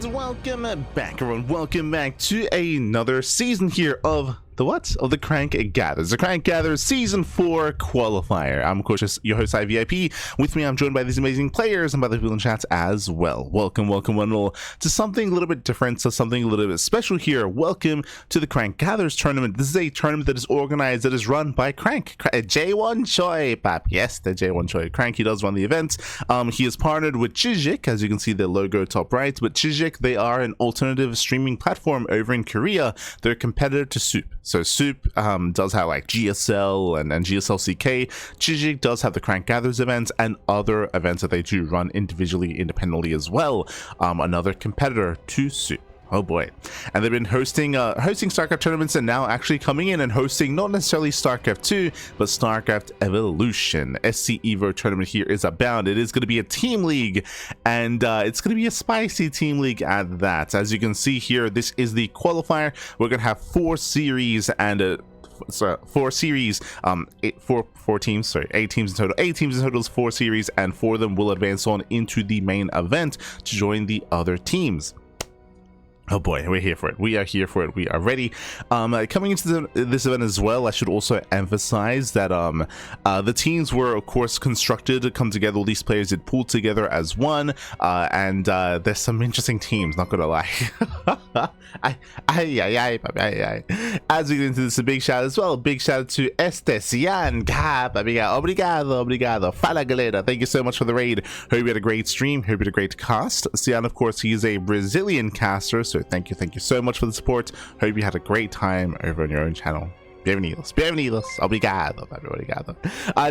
And welcome back, everyone. Welcome back to another season here of the Crank Gathers. The Crank Gathers Season 4 Qualifier. I'm, of course, your host, VIP. With me, I'm joined by these amazing players and by the people in chat as well. Welcome one and all to something a little bit different, to something a little bit special here. Welcome to the Crank Gathers tournament. This is a tournament that is organized, that is run by Crank. J1 Choi, pap. Yes, the J1 Choi. Cranky does run the event. He is partnered with Jieshi, as you can see the logo top right. But Jieshi, they are an alternative streaming platform over in Korea. They're a competitor to Soup. So Soup does have like GSL and GSL CK. Jieshi does have the Crank Gathers events and other events that they do run individually, independently as well. Another competitor to Soup. Oh boy. And they've been hosting StarCraft tournaments, and now actually coming in and hosting not necessarily StarCraft 2, but StarCraft Evolution. SC Evo tournament here is abound. It is going to be a team league, and it's going to be a spicy team league at that. As you can see here, this is the qualifier. We're going to have 4 series and four teams, sorry, 8 teams in total. 8 teams in total is 4 series, and 4 of them will advance on into the main event to join the other teams. Oh boy, we're here for it. We are here for it. We are ready. Coming into this event as well, I should also emphasize that the teams were, of course, constructed to come together. All these players did pull together as one, and there's some interesting teams, not gonna lie. As we get into this, a big shout out as well. A big shout out to Cyan. Obrigado. Fala galera. Thank you so much for the raid. Hope you had a great stream. Hope you had a great cast. Cyan, of course, he is a Brazilian caster, so thank you so much for the support. Hope you had a great time over on your own channel. Bienvenidos. Obrigado.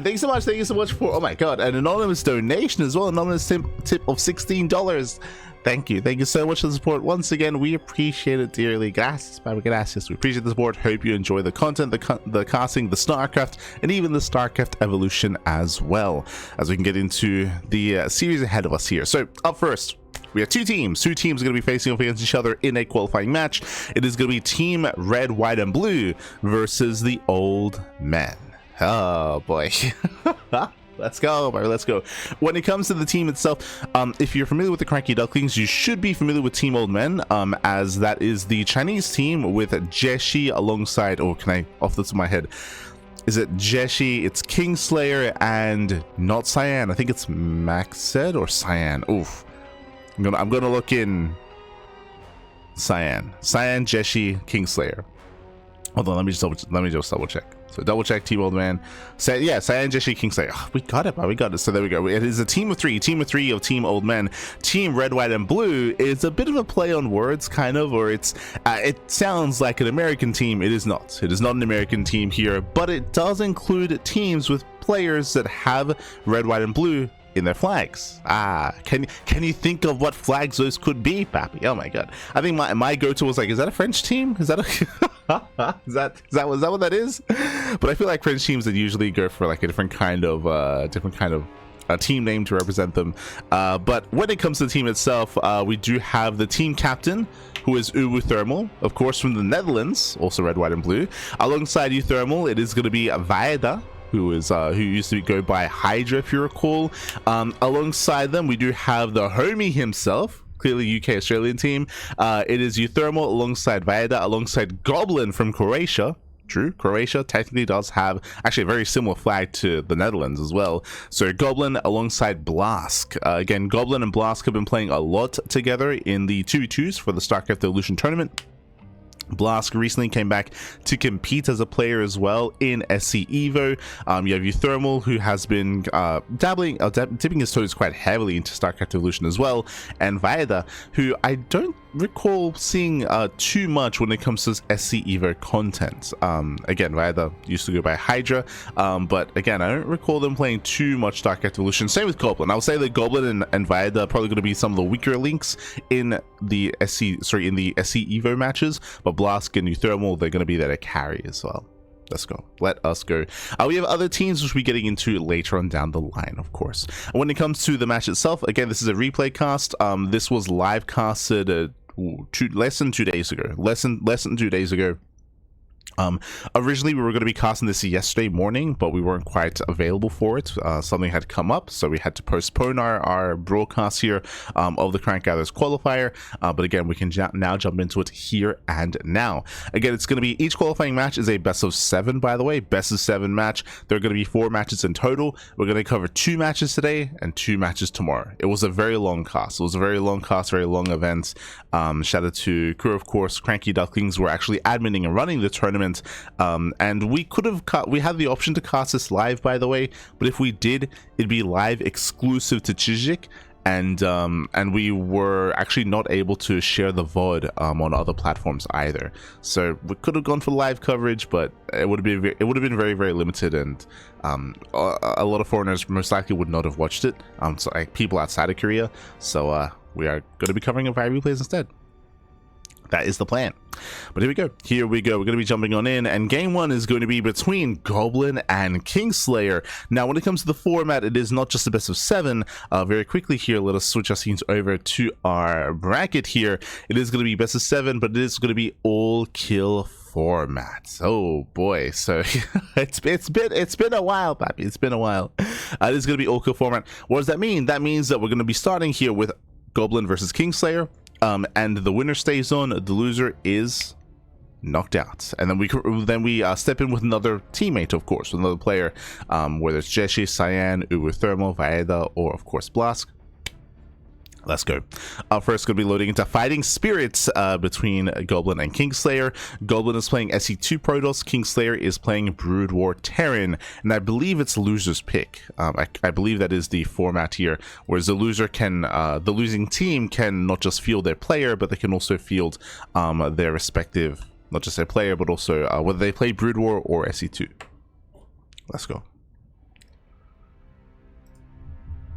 Thank you so much for, oh my god, an anonymous donation as well. Anonymous tip of $16. Thank you so much for the support. Once again, we appreciate it dearly. Gracias. We appreciate the support. Hope you enjoy the content, the casting, the StarCraft, and even the StarCraft Evolution as well, as we can get into the series ahead of us here. So up first, we have 2 teams. 2 teams are going to be facing off against each other in a qualifying match. It is going to be Team Red, White, and Blue versus the Old Men. Oh boy. Let's go, bro. Let's go. When it comes to the team itself, if you're familiar with the Cranky Ducklings, you should be familiar with Team Old Men, as that is the Chinese team with Jieshi alongside, or can I, off the top of my head, is it Jieshi? It's KingSlayeR and not Cyan. I think it's Maxed or Cyan. Oof. I'm gonna look in Cyan, Jieshi, KingSlayeR. Hold on, let me just double check. So double check Team Old Man. Cyan, Jieshi, KingSlayeR. Oh, we got it. So there we go. It is a team of 3 of Team Old Men. Team Red, White, and Blue is a bit of a play on words, kind of, or it sounds like an American team. It is not. It is not an American team here, but it does include teams with players that have Red, White, and Blue in their flags. Can you think of what flags those could be, Pappy? Oh my god. I think my go-to was like, is that a French team? Is that a is that what that is? But I feel like French teams that usually go for like a different kind of a team name to represent them. But when it comes to the team itself, we do have the team captain, who is uThermal, of course, from the Netherlands, also Red, White, and Blue. Alongside uThermal, it is going to be Vaeda, who used to go by Hydra, if you recall. Alongside them, we do have the homie himself, clearly UK Australian team. It is uThermal alongside Vaeda, alongside Goblin from Croatia. True, Croatia technically does have actually a very similar flag to the Netherlands as well. So Goblin alongside Blask. Again, Goblin and Blask have been playing a lot together in the 2v2s for the StarCraft Evolution tournament. Blask recently came back to compete as a player as well in SC Evo. You have uThermal, who has been dipping his toes quite heavily into StarCraft Evolution as well, and Vaeda, who I don't recall seeing too much when it comes to SC Evo content. Again, Vaeda used to go by Hydra, but again, I don't recall them playing too much StarCraft Evolution. Same with Goblin. I would say that Goblin and Vaeda are probably going to be some of the weaker links in the SC Evo matches, but Blask and uThermal, they're going to be there to carry as well. Let's go. Let us go. We have other teams which we'll be getting into later on down the line, of course. And when it comes to the match itself, again, this is a replay cast. This was live casted less than 2 days ago. Originally we were going to be casting this yesterday morning, but we weren't quite available for it. Something had come up, so we had to postpone our broadcast here of the Cranky Qualifier. But again, we can now jump into it here and now. Again, it's going to be, each qualifying match is a best of 7, by the way, best of 7 match. There are going to be 4 matches in total. We're going to cover 2 matches today and 2 matches tomorrow. It was a very long cast. It was a very long cast, very long event. Shout out to crew, of course. Cranky Ducklings were actually adminning and running the tournament. And we could have we had the option to cast this live, by the way, but if we did, it'd be live exclusive to Jieshi, and we were actually not able to share the VOD on other platforms either. So we could have gone for live coverage, but it would have been very, very limited, and a lot of foreigners most likely would not have watched it. So like people outside of Korea. So we are going to be covering it via replays instead. That is the plan. But here we go. We're going to be jumping on in, and game 1 is going to be between Goblin and KingSlayeR. Now, when it comes to the format, it is not just a best of 7. Very quickly here, let us switch our scenes over to our bracket here. It is going to be best of 7, but it is going to be all kill format. Oh boy, so it's been a while, papi. It's been a while. It is going to be all kill format. What does that mean? That means that we're going to be starting here with Goblin versus KingSlayeR. And the winner stays on, the loser is knocked out, and then we step in with another teammate, of course, with another player, whether it's Jieshi, Cyan, uThermal, Vaeda, or of course Blask. Let's go. First, going to be loading into Fighting Spirits between Goblin and KingSlayeR. Goblin is playing SE2 Protoss. KingSlayeR is playing Brood War Terran, and I believe it's loser's pick. I believe that is the format here, whereas the losing team can not just field their player, but they can also field their respective, not just their player, but also whether they play Brood War or SE2. Let's go.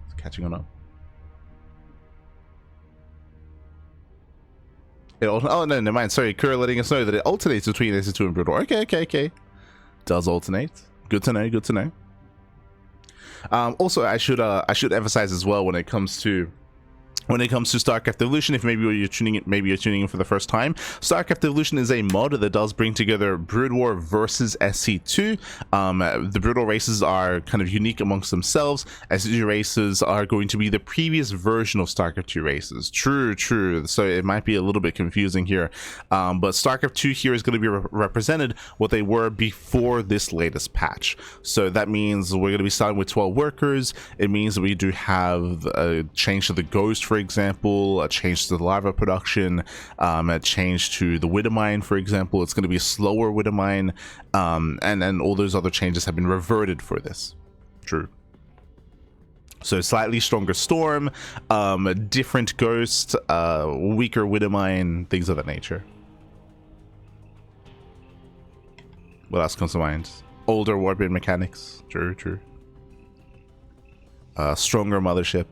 It's catching on up. Oh no, never mind. Sorry, Kura letting us know that it alternates between SE2 and Brood War. Okay. Does alternate. Good to know. Also, I should emphasize as well when it comes to StarCraft Evolution, if maybe you're tuning in for the first time, StarCraft Evolution is a mod that does bring together Brood War versus SC2. The Brood War races are kind of unique amongst themselves. SC2 races are going to be the previous version of StarCraft 2 races. True. So it might be a little bit confusing here. But StarCraft 2 here is going to be represented what they were before this latest patch. So that means we're going to be starting with 12 workers. It means that we do have a change to the Ghost, for example, a change to the lava production, a change to the Widowmine, for example. It's going to be a slower Widowmine, and all those other changes have been reverted for this. True. So slightly stronger Storm, different Ghost, weaker Widowmine, things of that nature. What else comes to mind? Older Warband mechanics. True. Stronger Mothership.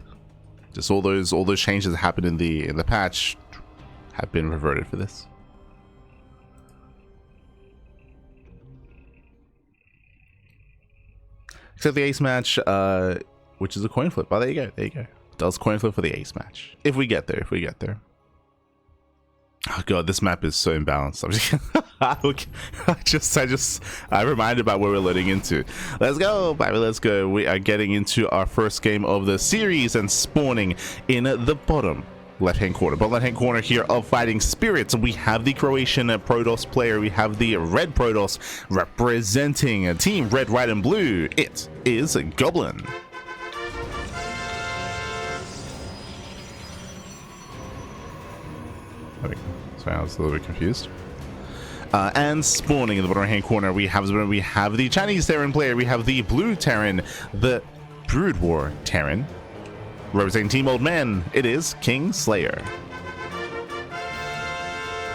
Just all those changes that happened in the patch have been reverted for this. Except the ace match, which is a coin flip. Oh, there you go. Does coin flip for the ace match if we get there. Oh god, this map is so imbalanced. I'm reminded about where we're loading into. Let's go, baby, let's go. We are getting into our first game of the series and spawning in the bottom left-hand corner here of Fighting Spirits. We have the Croatian Protoss player. We have the red Protoss representing Team Red, White, and Blue. It is Goblin. Sorry, I was a little bit confused. And spawning in the bottom right hand corner, we have the Chinese Terran player. We have the blue Terran, the Brood War Terran. Representing Team Old Man, it is KingSlayeR.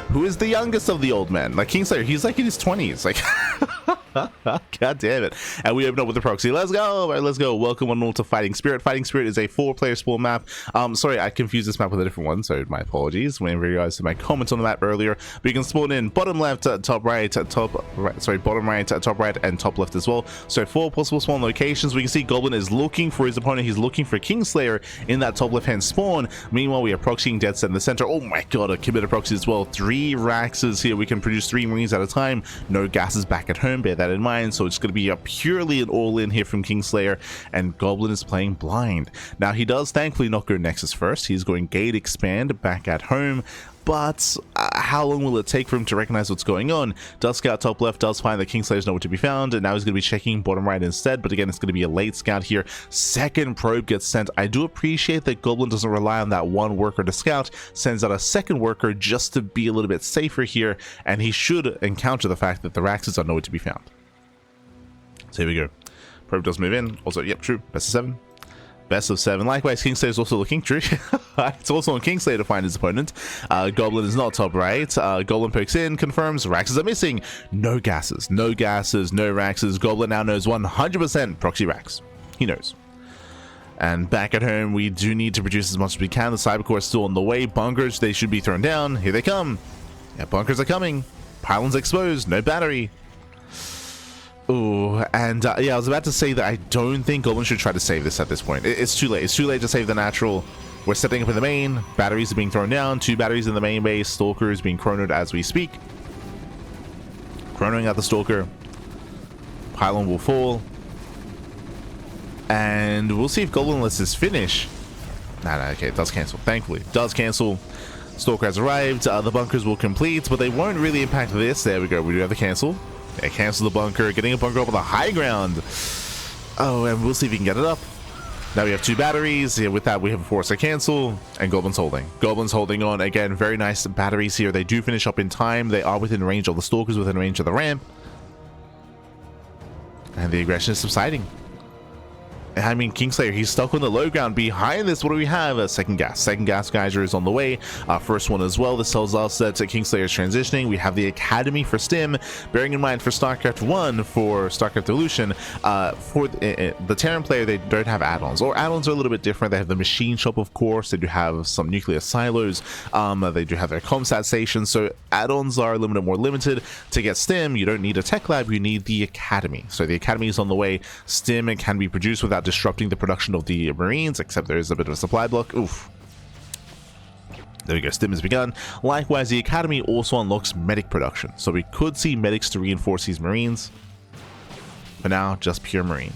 Who is the youngest of the old men? Like KingSlayeR, he's like in his 20s. Like God damn it. And we open up with the proxy. Let's go. All right, let's go. Welcome one and all to Fighting Spirit. Fighting Spirit is a 4-player spawn map. Sorry, I confused this map with a different one, so my apologies. Whenever you guys see my comments on the map earlier, but you can spawn in bottom left, top right, top right, sorry, bottom right, top right, and top left as well. So 4 possible spawn locations. We can see Goblin is looking for his opponent. He's looking for KingSlayeR in that top left hand spawn. Meanwhile, we are proxying dead set in the center. Oh my god, a committed proxy as well. 3 Raxes here. We can produce 3 Marines at a time. No gases back at home, bear that in mind. So it's going to be a purely an all-in here from KingSlayeR, and Goblin is playing blind. Now he does thankfully not go Nexus first. He's going Gate Expand back at home. But how long will it take for him to recognize what's going on? Does scout top left, does find that KingSlayer's nowhere to be found, and now he's going to be checking bottom right instead. But again, it's going to be a late scout here. Second probe gets sent. I do appreciate that Goblin doesn't rely on that one worker to scout, sends out a second worker just to be a little bit safer here, and he should encounter the fact that the Raxes are nowhere to be found. So here we go. Probe does move in. Also, yep, true. Best of 7. Best of 7. Likewise, KingSlayeR is also looking true. It's also on KingSlayeR to find his opponent. Goblin is not top right. Goblin pokes in, confirms Raxes are missing. No gases, no gases, no Raxes. Goblin now knows 100% proxy Rax. He knows. And back at home, we do need to produce as much as we can. The Cybercore is still on the way. Bunkers, they should be thrown down. Here they come. Yeah, bunkers are coming. Pylons exposed. No battery. Ooh, and yeah, I was about to say that I don't think Goblin should try to save this at this point. It's too late. It's too late to save the natural. We're setting up in the main. Batteries are being thrown down. 2 batteries in the main base. Stalker is being chronoed as we speak. Chronoing out the Stalker. Pylon will fall. And we'll see if Goblin lets this finish. Nah, okay, it does cancel. Thankfully, it does cancel. Stalker has arrived. The bunkers will complete, but they won't really impact this. There we go. We do have the cancel. Yeah, cancel the bunker, getting a bunker up on the high ground. Oh, and we'll see if he can get it up. Now we have 2 batteries. Yeah, with that, we have a force to cancel, and Goblin's holding. Goblin's holding on. Again, very nice batteries here. They do finish up in time. They are within range of the Stalkers, within range of the ramp. And the aggression is subsiding. I mean, KingSlayeR, he's stuck on the low ground. Behind this, what do we have? A second gas geyser is on the way. First one as well. This tells us that KingSlayeR is transitioning. We have the Academy for Stim. Bearing in mind, for StarCraft 1, for StarCraft Evolution, for the Terran player, they don't have add-ons. Or add-ons are a little bit different. They have the machine shop, of course. They do have some nuclear silos. They do have their comsat stations. So add-ons are a little bit more limited. To get Stim, you don't need a tech lab. You need the Academy. So the Academy is on the way. Stim can be produced without disrupting the production of the Marines, except there is a bit of a supply block. Oof. There we go, Stim has begun. Likewise, the Academy also unlocks medic production, so we could see medics to reinforce these Marines. For now, just pure Marine.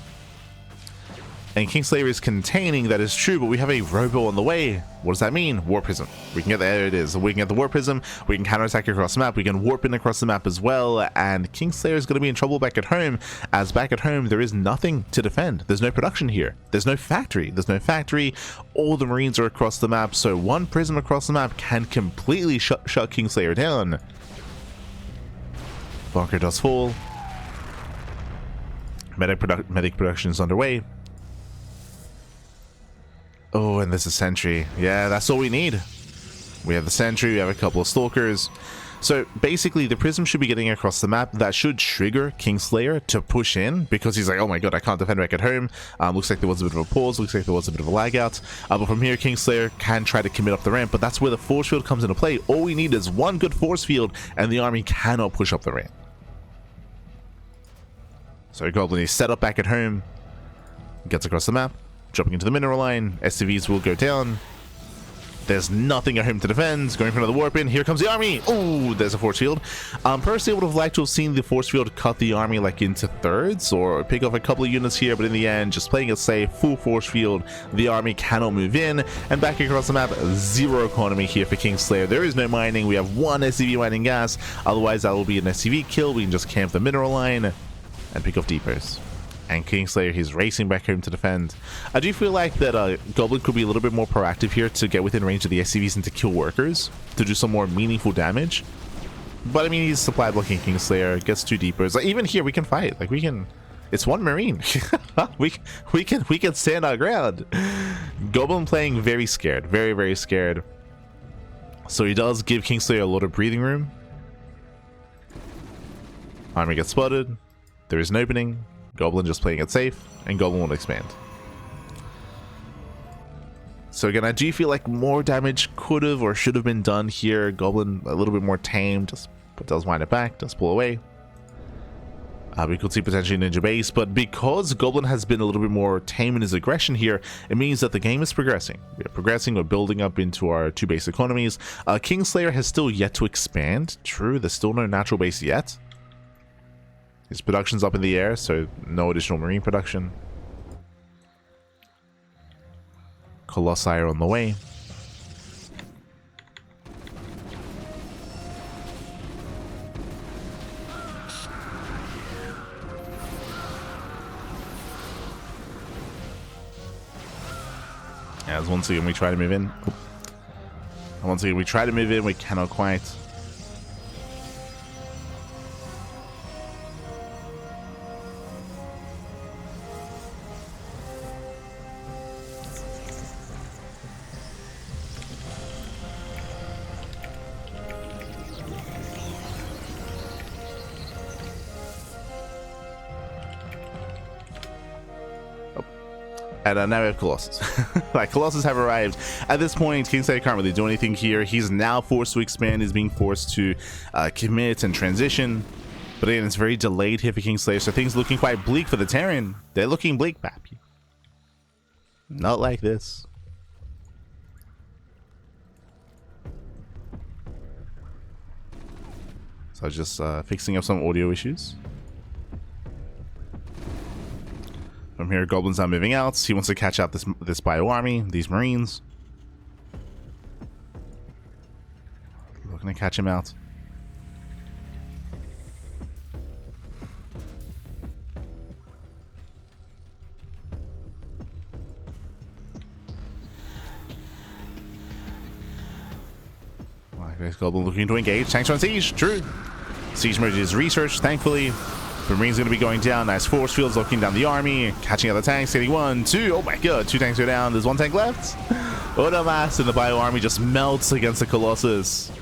And KingSlayeR is containing, that is true, but we have a robo on the way. What does that mean? Warp Prism. We can get, there it is. We can get the Warp Prism, we can counterattack across the map, we can warp in across the map as well, and KingSlayeR is going to be in trouble back at home, as back at home there is nothing to defend. There's no production here. There's no factory. All the Marines are across the map, so one Prism across the map can completely shut KingSlayeR down. Bunker does fall. Medic production is underway. Oh, and there's a sentry. Yeah, that's all we need. We have the sentry, we have a couple of stalkers. So basically, the Prism should be getting across the map. That should trigger KingSlayeR to push in, because he's like, oh my god, I can't defend back at home. Looks like there was a bit of a pause, looks like there was a bit of a lag out. But from here, KingSlayeR can try to commit up the ramp, but that's where the force field comes into play. All we need is one good force field, and the army cannot push up the ramp. So Goblin is set up back at home, gets across the map. Jumping into the mineral line, SCVs will go down. There's nothing at home to defend. Going for another warp in. Here comes the army. Oh, there's a force field. Personally, I would have liked to have seen the force field cut the army like into thirds or pick off a couple of units here, but in the end, just playing it safe, full force field. The army cannot move in. And back across the map, 0 economy here for KingSlayeR. There is no mining. We have 1 SCV mining gas. Otherwise, that will be an SCV kill. We can just camp the mineral line and pick off depots. And KingSlayeR, he's racing back home to defend. I do feel like that Goblin could be a little bit more proactive here to get within range of the SCVs and to kill workers, to do some more meaningful damage. But I mean, he's supply blocking KingSlayeR, gets 2 deepers. Like, even here, we can fight. Like, we can... It's 1 Marine. we can stand our ground. Goblin playing very scared. Very, very scared. So he does give KingSlayeR a lot of breathing room. Army gets spotted. There is an opening. Goblin just playing it safe, and Goblin will expand. So again, I do feel like more damage could have or should have been done here. Goblin a little bit more tame, just does wind it back, does pull away. We could see potentially Ninja Base, but because Goblin has been a little bit more tame in his aggression here, it means that the game is progressing. We are progressing, we're building up into our 2 base economies. KingSlayeR has still yet to expand. True, there's still no natural base yet. His production's up in the air, so no additional marine production. Colossi are on the way. As once again we try to move in. Once again we try to move in, we cannot quite. And now we have Colossus. Like, Colossus have arrived. At this point, KingSlayeR can't really do anything here. He's now forced to expand. He's being forced to commit and transition. But again, it's very delayed here for KingSlayeR, so things looking quite bleak for the Terran. They're looking bleak, pappy. Not like this. So just fixing up some audio issues. From here, Goblin's now moving out. He wants to catch out this bio army, these marines. Looking to catch him out. Goblin looking to engage. Tanks on siege. True. Siege mode is researched, thankfully. The Marine's going to be going down. Nice force fields looking down the army. Catching out the tanks. Getting 1, 2. Oh my god. 2 tanks go down. There's 1 tank left. Mass and the bio army just melts against the Colossus.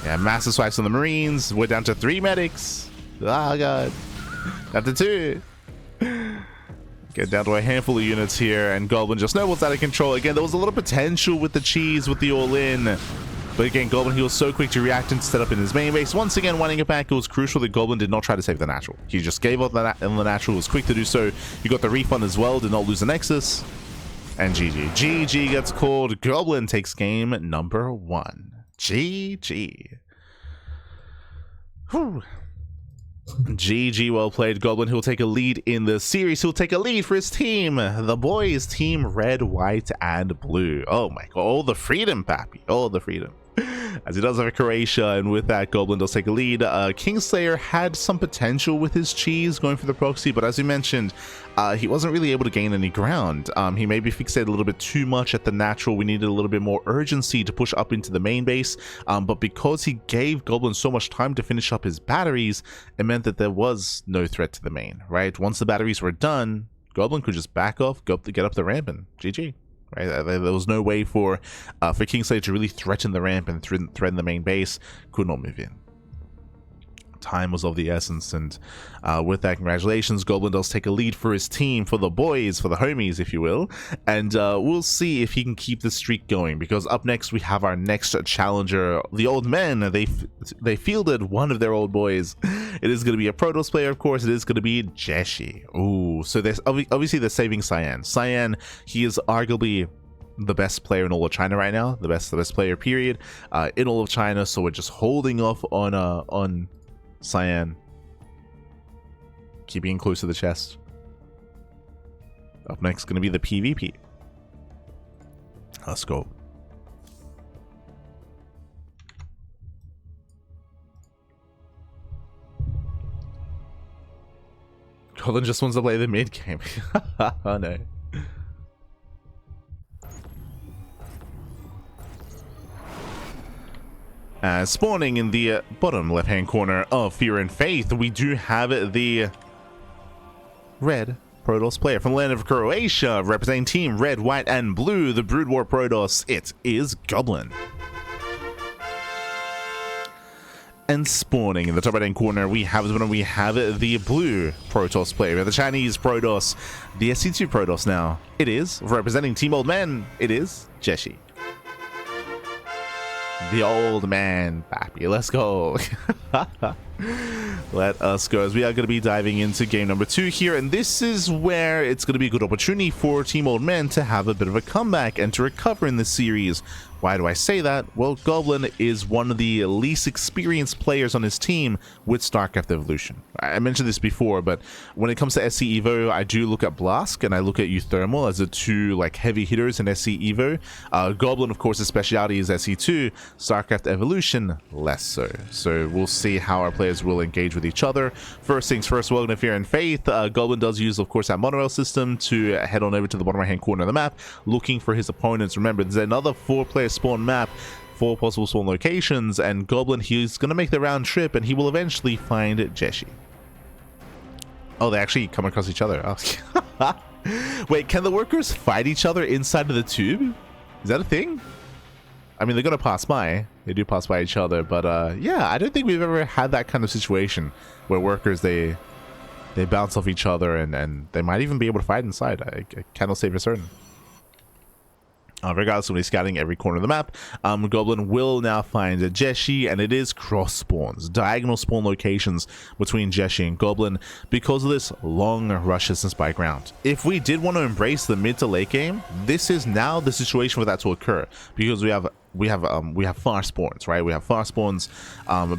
Yeah, massive swipes on the Marines. We're down to 3 medics. Oh god. Down to 2. Get down to a handful of units here. And Goblin just snowballs out of control. Again, there was a lot of potential with the cheese, with the all-in. But again, Goblin, he was so quick to react and set up in his main base. Once again, winding it back, it was crucial that Goblin did not try to save the natural. He just gave up the natural, was quick to do so. He got the refund as well, did not lose the Nexus. And GG. GG gets called. Goblin takes game number 1. GG. Whew. GG, well played. Goblin, he'll take a lead in the series. He'll take a lead for his team. The boys, team red, white, and blue. Oh my god, all the freedom, pappy. All the freedom. As he does have a Croatia, and with that, Goblin does take a lead. KingSlayeR had some potential with his cheese going for the proxy, but as you mentioned, he wasn't really able to gain any ground. He maybe fixated a little bit too much at the natural. We needed a little bit more urgency to push up into the main base, but because he gave Goblin so much time to finish up his batteries, it meant that there was no threat to the main, right? Once the batteries were done, Goblin could just back off, get up the ramp, and GG. Right? There was no way for KingSlayeR to really threaten the ramp and threaten the main base. Could not move in. Time was of the essence, and with that, congratulations, Goblin does take a lead for his team, for the boys, for the homies, if you will, and we'll see if he can keep the streak going, because up next we have our next challenger, the old men. They fielded one of their old boys. It is going to be a Protoss player, of course. It is going to be Jieshi. Ooh, so there's obviously they're saving Cyan. Cyan, he is arguably the best player in all of China right now, the best player period in all of China, so we're just holding off on Cyan, keeping close to the chest. Up next going to be the PvP. Let's go. Colin just wants to play the mid game. Oh no. Spawning in the bottom left-hand corner of Fear and Faith, we do have the red Protoss player from the land of Croatia, representing team red, white, and blue, the Brood War Protoss. It is Goblin. And spawning in the top right-hand corner, we have the blue Protoss player. We have the Chinese Protoss, the SC2 Protoss now. It is, representing Team Old Man, it is Jieshi. The old man, Pappy. Let's go. Let us go, as we are going to be diving into game number 2 here, and this is where it's going to be a good opportunity for Team Old Man to have a bit of a comeback and to recover in this series. Why do I say that? Well, Goblin is one of the least experienced players on his team with StarCraft Evolution. I mentioned this before, but when it comes to SC Evo, I do look at Blask and I look at uThermal as the two like heavy hitters in SC Evo. Goblin, of course, his speciality is SC2. StarCraft Evolution, less so. So we'll see how our players will engage with each other. First things first, welcome to Fear and Faith. Goblin does use, of course, that monorail system to head on over to the bottom right hand corner of the map, looking for his opponents. Remember, there's another 4-player spawn map, 4 possible spawn locations, and Goblin, he's going to make the round trip and he will eventually find Jieshi. Oh, they actually come across each other. Oh. Wait, can the workers fight each other inside of the tube? Is that a thing? I mean, they're going to pass by. They do pass by each other, but yeah, I don't think we've ever had that kind of situation where workers, they bounce off each other and they might even be able to fight inside. I cannot say for certain. Regardless, when he's scouting every corner of the map, Goblin will now find a Jieshi, and it is cross spawns, diagonal spawn locations between Jieshi and Goblin because of this long rush distance by ground. If we did want to embrace the mid to late game, this is now the situation for that to occur, because we have far spawns, right? We have far spawns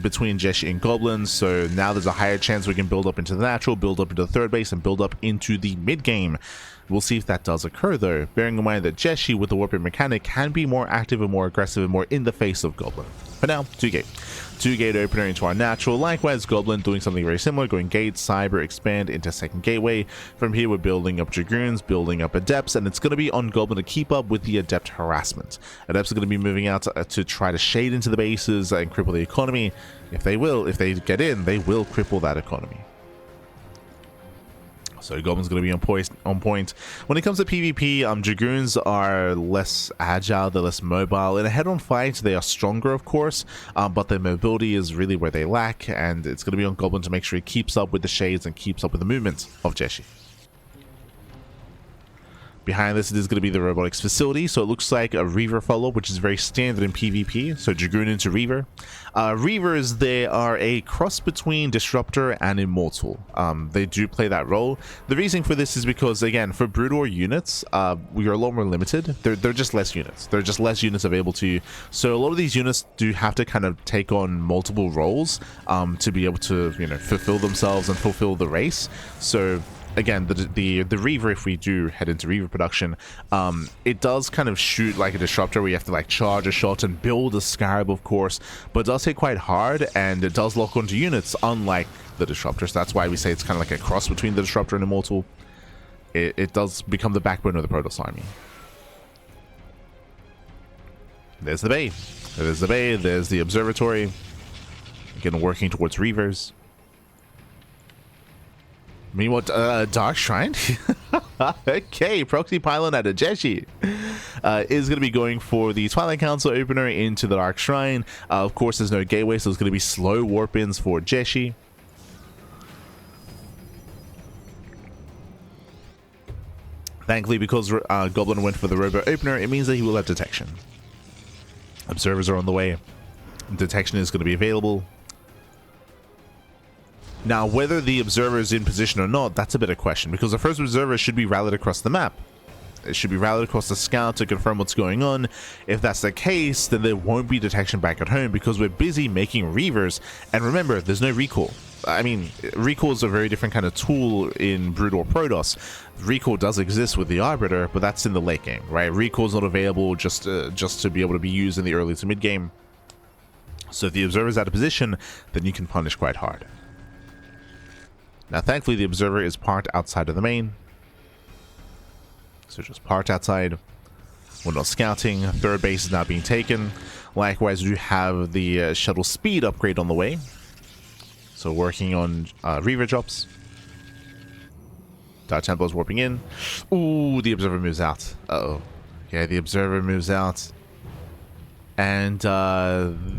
between Jieshi and Goblin, so now there's a higher chance we can build up into the natural, build up into the third base, and build up into the mid game. We'll see if that does occur though, bearing in mind that Jieshi with the warping mechanic can be more active and more aggressive and more in the face of Goblin. For now, 2-gate opener into our natural. Likewise, Goblin doing something very similar, going gate, cyber, expand into second gateway. From here, we're building up Dragoons, building up Adepts, and it's going to be on Goblin to keep up with the Adept harassment. Adepts are going to be moving out to try to shade into the bases and cripple the economy. If they get in, they will cripple that economy. So Goblin's going to be on point. When it comes to PvP, Dragoons are less agile, they're less mobile. In a head-on fight, they are stronger, of course, but their mobility is really where they lack, and it's going to be on Goblin to make sure he keeps up with the shades and keeps up with the movements of Jieshi. Behind this, it is going to be the robotics facility, so it looks like a Reaver follow-up, which is very standard in PvP, so Dragoon into Reaver. Reavers, they are a cross between Disruptor and Immortal. They do play that role. The reason for this is because, again, for Brood War units, we are a lot more limited. They're just less units. They're just less units available to you. So a lot of these units do have to kind of take on multiple roles to be able to, you know, fulfill themselves and fulfill the race. So again, the Reaver, if we do head into Reaver production, it does kind of shoot like a Disruptor where you have to like charge a shot and build a Scarab, of course, but it does hit quite hard and it does lock onto units, unlike the Disruptor. So that's why we say it's kind of like a cross between the Disruptor and Immortal. It does become the backbone of the Protoss army. There's the bay. There's the bay. There's the observatory. Again, working towards Reavers. Meanwhile, Dark Shrine? Okay, Proxy Pylon at a Jieshi is going to be going for the Twilight Council opener into the Dark Shrine. Of course, there's no gateway, so it's going to be slow warp-ins for Jieshi. Thankfully, because Goblin went for the Robo opener, it means that he will have detection. Observers are on the way. Detection is going to be available. Now, whether the observer is in position or not, that's a bit of a question, because the first observer should be rallied across the map. It should be rallied across the scout to confirm what's going on. If that's the case, then there won't be detection back at home because we're busy making Reavers. And remember, there's no recall. I mean, recall is a very different kind of tool in Brood or Protoss. Recall does exist with the Arbiter, but that's in the late game, right? Recall is not available just to be able to be used in the early to mid game. So if the observer's out of position, then you can punish quite hard. Now, thankfully, the observer is parked outside of the main. So just parked outside. We're not scouting. Third base is now being taken. Likewise, we have the shuttle speed upgrade on the way. So working on Reaver drops. Dark Templar's warping in. Ooh, the observer moves out. Uh-oh. Yeah, the observer moves out. And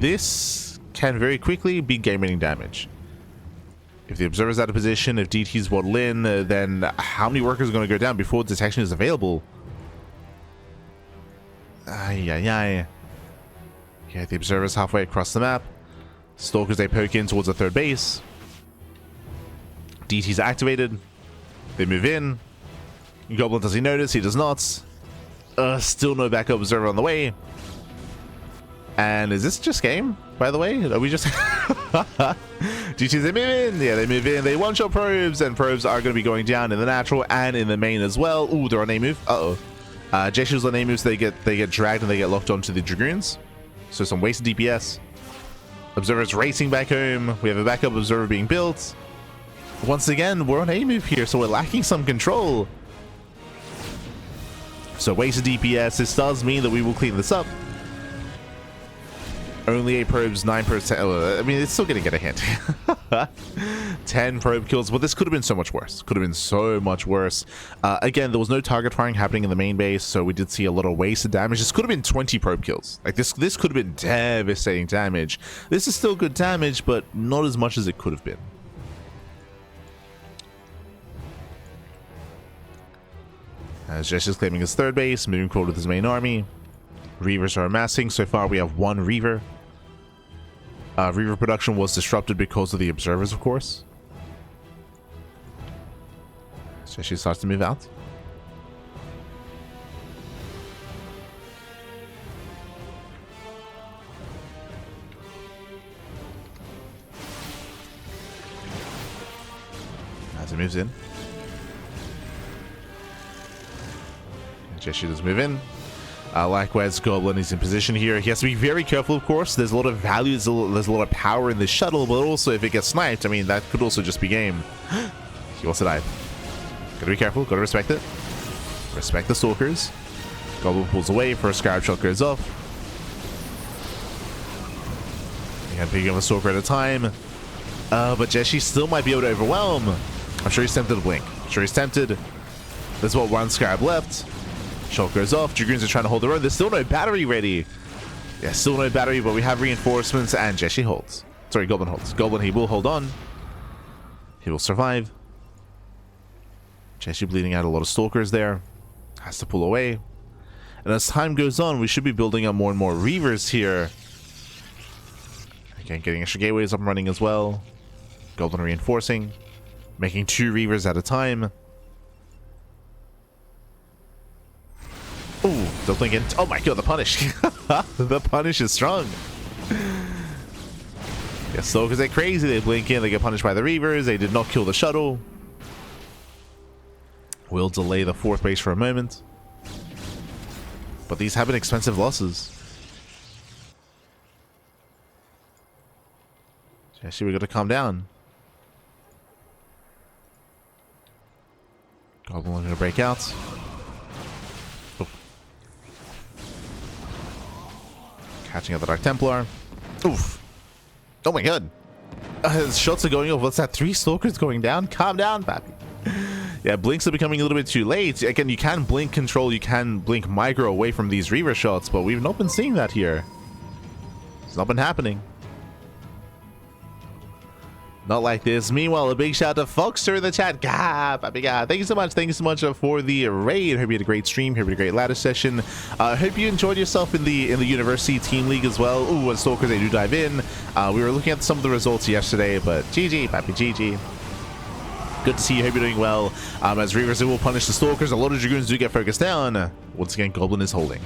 this can very quickly be game-winning damage. If the Observer's out of position, if DT's waddle in, then how many workers are going to go down before detection is available? Ay, ay, ay. Yeah, the Observer's halfway across the map. Stalkers, they poke in towards the third base. DT's activated. They move in. Goblin, does he notice? He does not. Still no backup observer on the way. And is this just game, by the way? Are we just... GTs, they move in. Yeah, they move in. They one-shot probes, and probes are going to be going down in the natural and in the main as well. Ooh, they're on A move. Uh-oh. Jieshi's on A moves. They get dragged and they get locked onto the Dragoons. So some wasted DPS. Observer's racing back home. We have a backup observer being built. Once again, we're on A move here, so we're lacking some control. So wasted DPS. This does mean that we will clean this up. Only 8 probes, 9 probes. I mean, it's still going to get a hint. 10 probe kills, but this could have been so much worse. Could have been so much worse. Again, there was no target firing happening in the main base, so we did see a lot of wasted damage. This could have been 20 probe kills. Like, this could have been devastating damage. This is still good damage, but not as much as it could have been. As Jieshi's claiming his third base, moving forward with his main army. Reavers are amassing. So far, we have 1 Reaver. Reaver production was disrupted because of the observers, of course. Jieshi starts to move out. As he moves in. Jieshi does move in. Likewise, Goblin is in position here. He has to be very careful, of course. There's a lot of value, there's a lot of power in this shuttle, but also if it gets sniped, I mean, that could also just be game. He also died. Gotta be careful, gotta respect it. Respect the Stalkers. Goblin pulls away, first Scarab Shot goes off. Yeah, picking up a Stalker at a time. But Jieshi still might be able to overwhelm. I'm sure he's tempted to blink. I'm sure he's tempted. There's what, 1 Scarab left. Shot goes off. Dragoons are trying to hold their own. There's still no battery ready. Yeah, still no battery, but we have reinforcements, and Jieshi holds. Sorry, Goblin holds. Goblin, he will hold on. He will survive. Jieshi bleeding out a lot of Stalkers there. Has to pull away. And as time goes on, we should be building up more and more Reavers here. Again, getting extra gateways up and running as well. Goblin reinforcing. Making 2 Reavers at a time. Ooh, don't blink in. Oh my god, the punish. The punish is strong. Yeah, Stalkers are crazy. They blink in, they get punished by the Reavers. They did not kill the shuttle. We'll delay the 4th base for a moment. But these have been expensive losses. Jieshi, we gotta calm down. Goblin gonna break out. Catching out the Dark Templar. Oof. Oh my god. His shots are going off. What's that? 3 Stalkers going down? Calm down, pappy. Yeah, blinks are becoming a little bit too late. Again, you can blink control, you can blink micro away from these Reaver shots, but we've not been seeing that here. It's not been happening. Not like this. Meanwhile, a big shout out to Foxter in the chat. God, papi God. Thank you so much. Thank you so much for the raid. Hope you had a great stream. Hope you had a great ladder session. Hope you enjoyed yourself in the university team league as well. Ooh, and Stalkers, they do dive in. We were looking at some of the results yesterday, but GG, papi, GG. Good to see you. Hope you're doing well. As Reavers, they will punish the Stalkers. A lot of Dragoons do get focused down. Once again, Goblin is holding.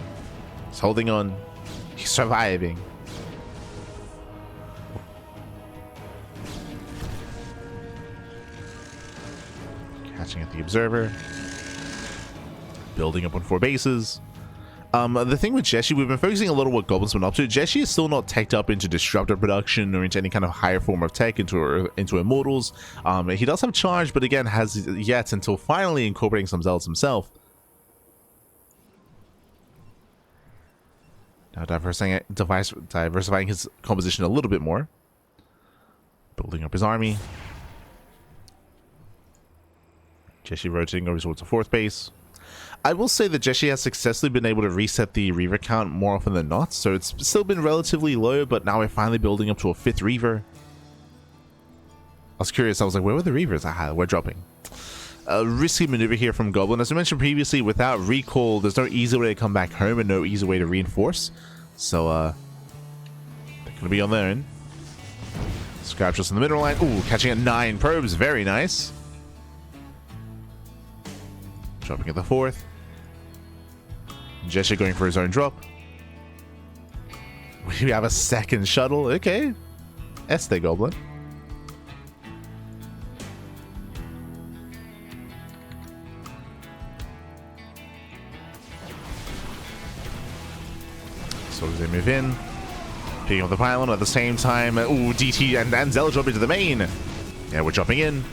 He's holding on. He's surviving. Catching at the Observer. Building up on 4 bases. The thing with Jieshi, we've been focusing a lot on what Goblin's been up to. Jieshi is still not teched up into Disruptor production or into any kind of higher form of tech, into Immortals. He does have Charge, but again, has yet until finally incorporating some Zealots himself. Now diversifying his composition a little bit more. Building up his army. Jieshi rotating over towards the 4th base. I will say that Jieshi has successfully been able to reset the Reaver count more often than not, so it's still been relatively low, but now we're finally building up to a 5th Reaver. I was curious, I was like, where were the Reavers? Aha, we're dropping. A risky maneuver here from Goblin. As I mentioned previously, without recall, there's no easy way to come back home and no easy way to reinforce. So, they're going to be on their own. Scrap just in the middle line. Ooh, catching at 9 probes. Very nice. Dropping at the 4th. Jieshi going for his own drop. We have a 2nd shuttle. Okay. Este Goblin. So as they move in, picking up the pylon at the same time. Ooh, DT and Zella drop into the main. Yeah, we're dropping in.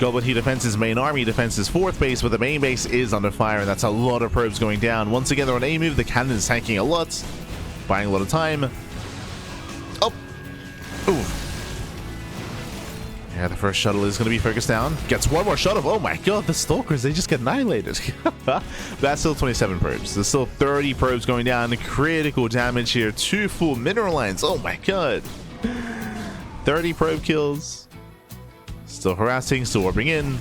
Goblin, he defends his main army, defends his 4th base, but the main base is under fire, and that's a lot of probes going down. Once again, they're on A move. The cannon is tanking a lot, buying a lot of time. Oh, ooh. Yeah, the first shuttle is going to be focused down. Gets one more shuttle. Oh my god, the Stalkers, they just get annihilated. That's still 27 probes. There's still 30 probes going down. Critical damage here. 2 full mineral lines. Oh my god. 30 probe kills. Still harassing, still warping in.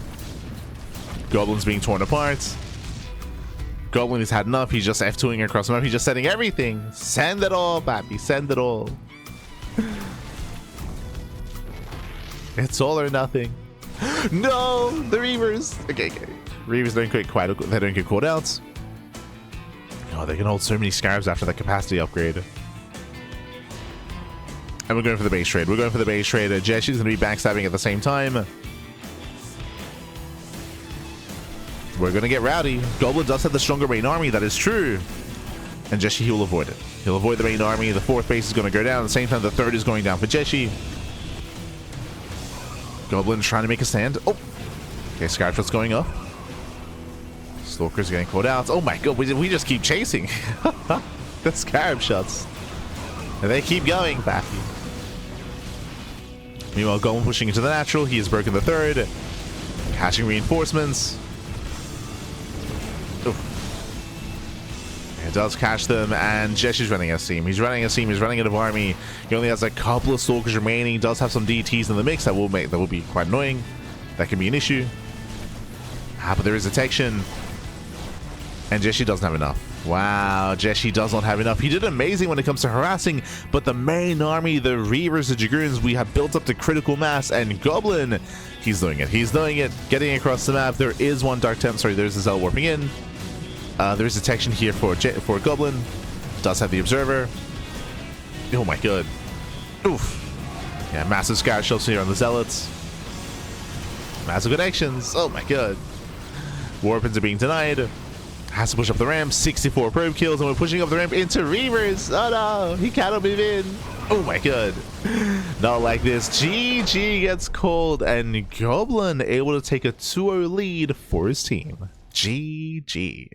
Goblin's being torn apart. Goblin has had enough. He's just F2ing across the map. He's just setting everything. Send it all, Pappy. Send it all. It's all or nothing. No, the Reavers. Okay. Reavers don't get they don't get caught out. Oh, they can hold so many scarabs after the capacity upgrade. And we're going for the base trade. Jieshi's going to be backstabbing at the same time. We're going to get rowdy. Goblin does have the stronger main army. That is true. And Jieshi, he will avoid it. He'll avoid the main army. The 4th base is going to go down. At the same time, the 3rd is going down for Jieshi. Goblin trying to make a stand. Oh. Okay, Skytrot's going up. Stalker's getting caught out. Oh my god, we just keep chasing. The Scarab shots. And they keep going, Baffy. Meanwhile, Goblin pushing into the natural. He has broken the 3rd. Catching reinforcements. It does catch them, and Jieshi's running a seam. He's running out of army. He only has a couple of Stalkers remaining. He does have some DTs in the mix that will be quite annoying. That can be an issue. But there is detection. And Jieshi doesn't have enough. Wow, Jieshi does not have enough. He did amazing when it comes to harassing, but the main army, the Reavers, the Dragoons, we have built up to critical mass, and Goblin, he's doing it. Getting across the map. There is one Dark Temp. Sorry, there's a Zell warping in. There is detection here for Goblin. Does have the Observer. Oh my god. Oof. Yeah, massive scout shots here on the Zealots. Massive connections. Oh my god. Warpins are being denied. Has to push up the ramp. 64 probe kills, and we're pushing up the ramp into Reavers. Oh no, he cannot move in. Oh my god. Not like this. GG gets called, and Goblin able to take a 2-0 lead for his team. GG.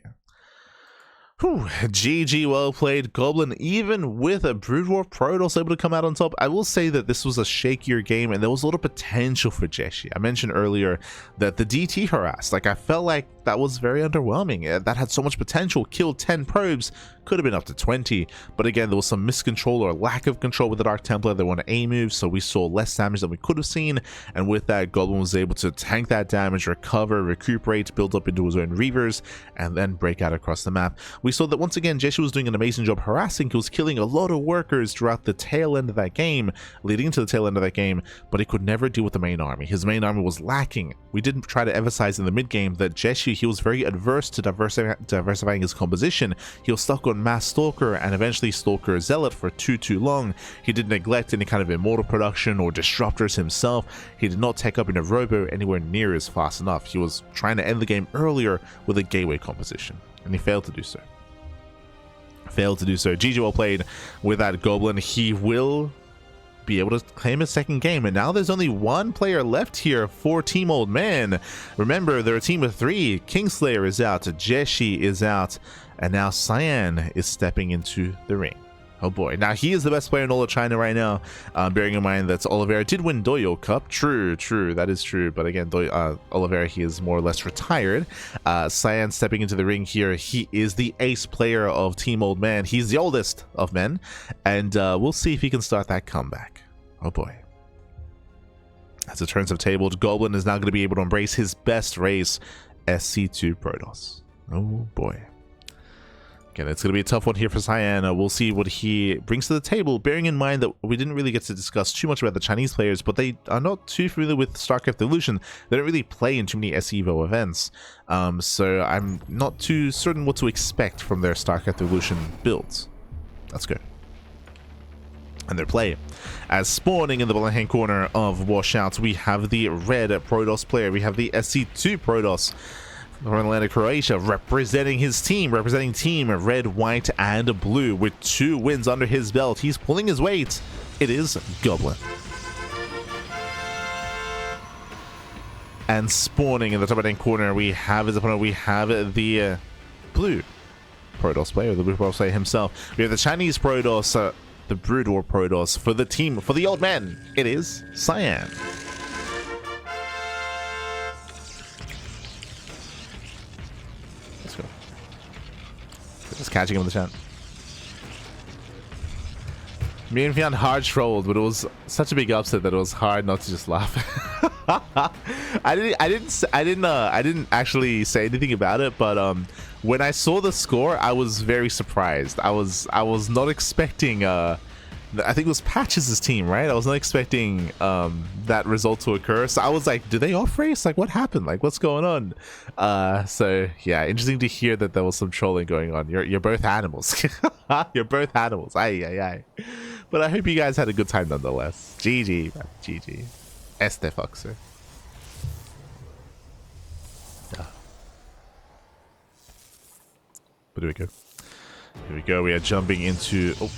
Whew, GG, well played. Goblin, even with a Brood War Protoss, able to come out on top. I will say that this was a shakier game, and there was a lot of potential for Jieshi. I mentioned earlier that the DT harassed. Like, I felt like that was very underwhelming. That had so much potential. Killed 10 probes. Could have been up to 20. But again, there was some miscontrol or lack of control with the Dark Templar. They want to A move, so we saw less damage than we could have seen. And with that, Goblin was able to tank that damage, recover, recuperate, build up into his own Reavers, and then break out across the map. We saw that once again, Jieshi was doing an amazing job harassing. He was killing a lot of workers throughout the tail end of that game, leading into the tail end of that game, but he could never deal with the main army. His main army was lacking. We didn't try to emphasize in the mid game that Jieshi, he was very adverse to diversifying his composition. He was stuck on mass Stalker and eventually Stalker Zealot for too long. He did neglect any kind of immortal production or disruptors himself. He did not take up in a robo anywhere near as fast enough. He was trying to end the game earlier with a gateway composition, and he failed to do so. GG, well played with that Goblin. He will be able to claim his 2nd game, and now there's only 1 player left here for Team Old Man. Remember, they're a team of 3. KingSlayeR is out, Jieshi is out, and now Cyan is stepping into the ring. Oh boy. Now, he is the best player in all of China right now, bearing in mind that Oliveira did win Doyo Cup. True, that is true. But again, Oliveira, he is more or less retired. Cyan stepping into the ring here. He is the ace player of Team Old Man. He's the oldest of men. And we'll see if he can start that comeback. Oh boy. As it turns have tabled, Goblin is now going to be able to embrace his best race, SC2 Protoss. Oh boy. Again, it's going to be a tough one here for Cyan. We'll see what he brings to the table, bearing in mind that we didn't really get to discuss too much about the Chinese players, but they are not too familiar with StarCraft Evolution. They don't really play in too many SEVO events, so I'm not too certain what to expect from their StarCraft Evolution builds. Let's go. And their play. As spawning in the bottom hand corner of Washouts, we have the red Protoss player. We have the SC2 Protoss from Atlantic Croatia, representing his team, representing team red, white, and blue, with 2 wins under his belt. He's pulling his weight. It is Goblin. And spawning in the top right-hand corner, we have his opponent. We have the blue Protoss player, the blue Protoss player himself. We have the Chinese Protoss, the Brood War Protoss for the team, for the old man. It is Cyan. Just catching him in the chat. Me and Fian hard trolled, but it was such a big upset that it was hard not to just laugh. I didn't actually say anything about it, but when I saw the score, I was very surprised. I was not expecting I think it was Patches' team, right? I was not expecting that result to occur. So I was like, do they off race? Like, what happened? Like, what's going on? So yeah, interesting to hear that there was some trolling going on. You're both animals. You're both animals. Aye. But I hope you guys had a good time nonetheless. GG, man. GG. Este Foxer. Yeah. But here we go. Here we go. We are jumping into... Oh.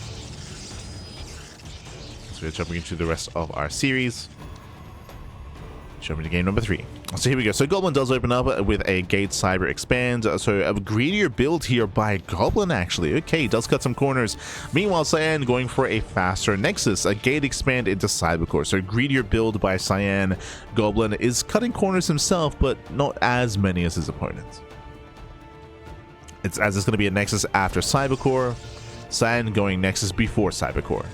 We're jumping into the rest of our series. Jumping to game number 3. So here we go. So Goblin does open up with a Gate Cyber Expand. So a greedier build here by Goblin, actually. Okay, does cut some corners. Meanwhile, Cyan going for a faster Nexus, a Gate Expand into Cybercore. So greedier build by Cyan. Goblin is cutting corners himself, but not as many as his opponents. It's going to be a Nexus after Cybercore. Cyan going Nexus before Cybercore.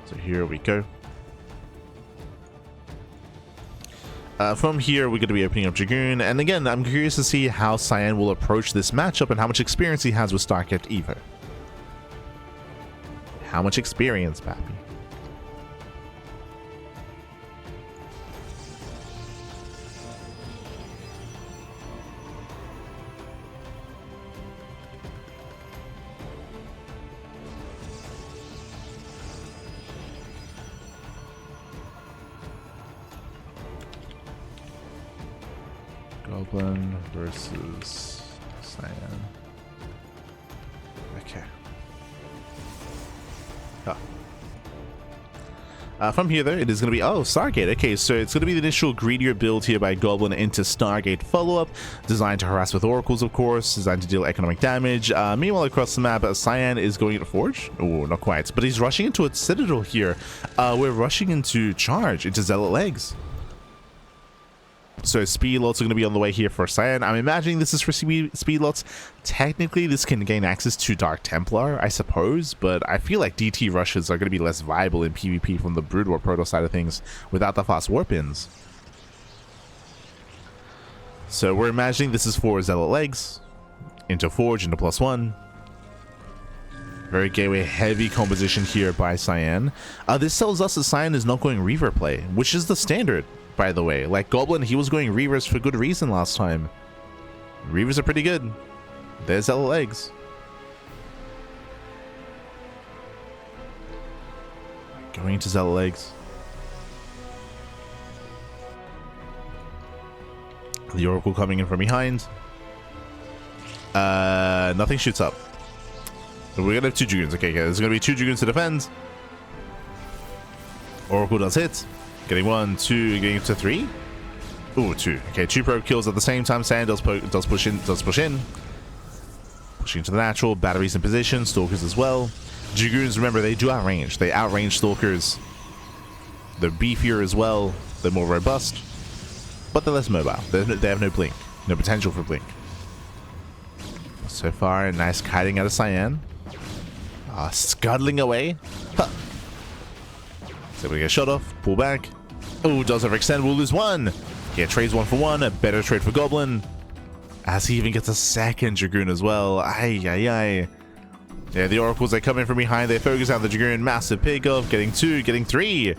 So here we go. From here, we're going to be opening up Dragoon. And again, I'm curious to see how Cyan will approach this matchup and how much experience he has with StarCraft EVO. How much experience, Pappy? Goblin versus Cyan. Okay. From here, though, it is going to be... Oh, Stargate. Okay, so it's going to be the initial greedier build here by Goblin into Stargate follow-up. Designed to harass with oracles, of course. Designed to deal economic damage. Meanwhile, across the map, Cyan is going into Forge. Oh, not quite. But he's rushing into a Citadel here. We're rushing into Charge, into Zealot Legs. So speed lots are going to be on the way here for Cyan. I'm imagining this is for speed lots. Technically, this can gain access to Dark Templar, I suppose, but I feel like DT rushes are going to be less viable in PvP from the Brood War Proto side of things without the fast warp-ins. So we're imagining this is for Zealot Legs, into Forge, into +1. Very gateway heavy composition here by Cyan. This tells us that Cyan is not going Reaver play, which is the standard, by the way. Like Goblin, he was going Reavers for good reason last time. Reavers are pretty good. There's Zealot Legs. Going into Zealot Legs. The Oracle coming in from behind. Nothing shoots up. We're gonna have 2 Dragoons. Okay, there's gonna be 2 Dragoons to defend. Oracle does hit. Getting 1, 2, getting to 3. Ooh, 2. Okay, 2 probe kills at the same time. Cyan does push in. Pushing into the natural. Batteries in position. Stalkers as well. Dragoons, remember, they do outrange. They outrange Stalkers. They're beefier as well. They're more robust. But they're less mobile. They have no blink. No potential for blink. So far, a nice kiting out of Cyan. Scuttling away. Huh. So we get shot off. Pull back. Oh, does overextend. We'll lose 1. Yeah, trades 1 for 1. A better trade for Goblin. As he even gets a second Dragoon as well. Ay, ay, ay. Yeah, the Oracles, they come in from behind. They focus on the Dragoon. Massive pickoff. Getting 2. Getting 3.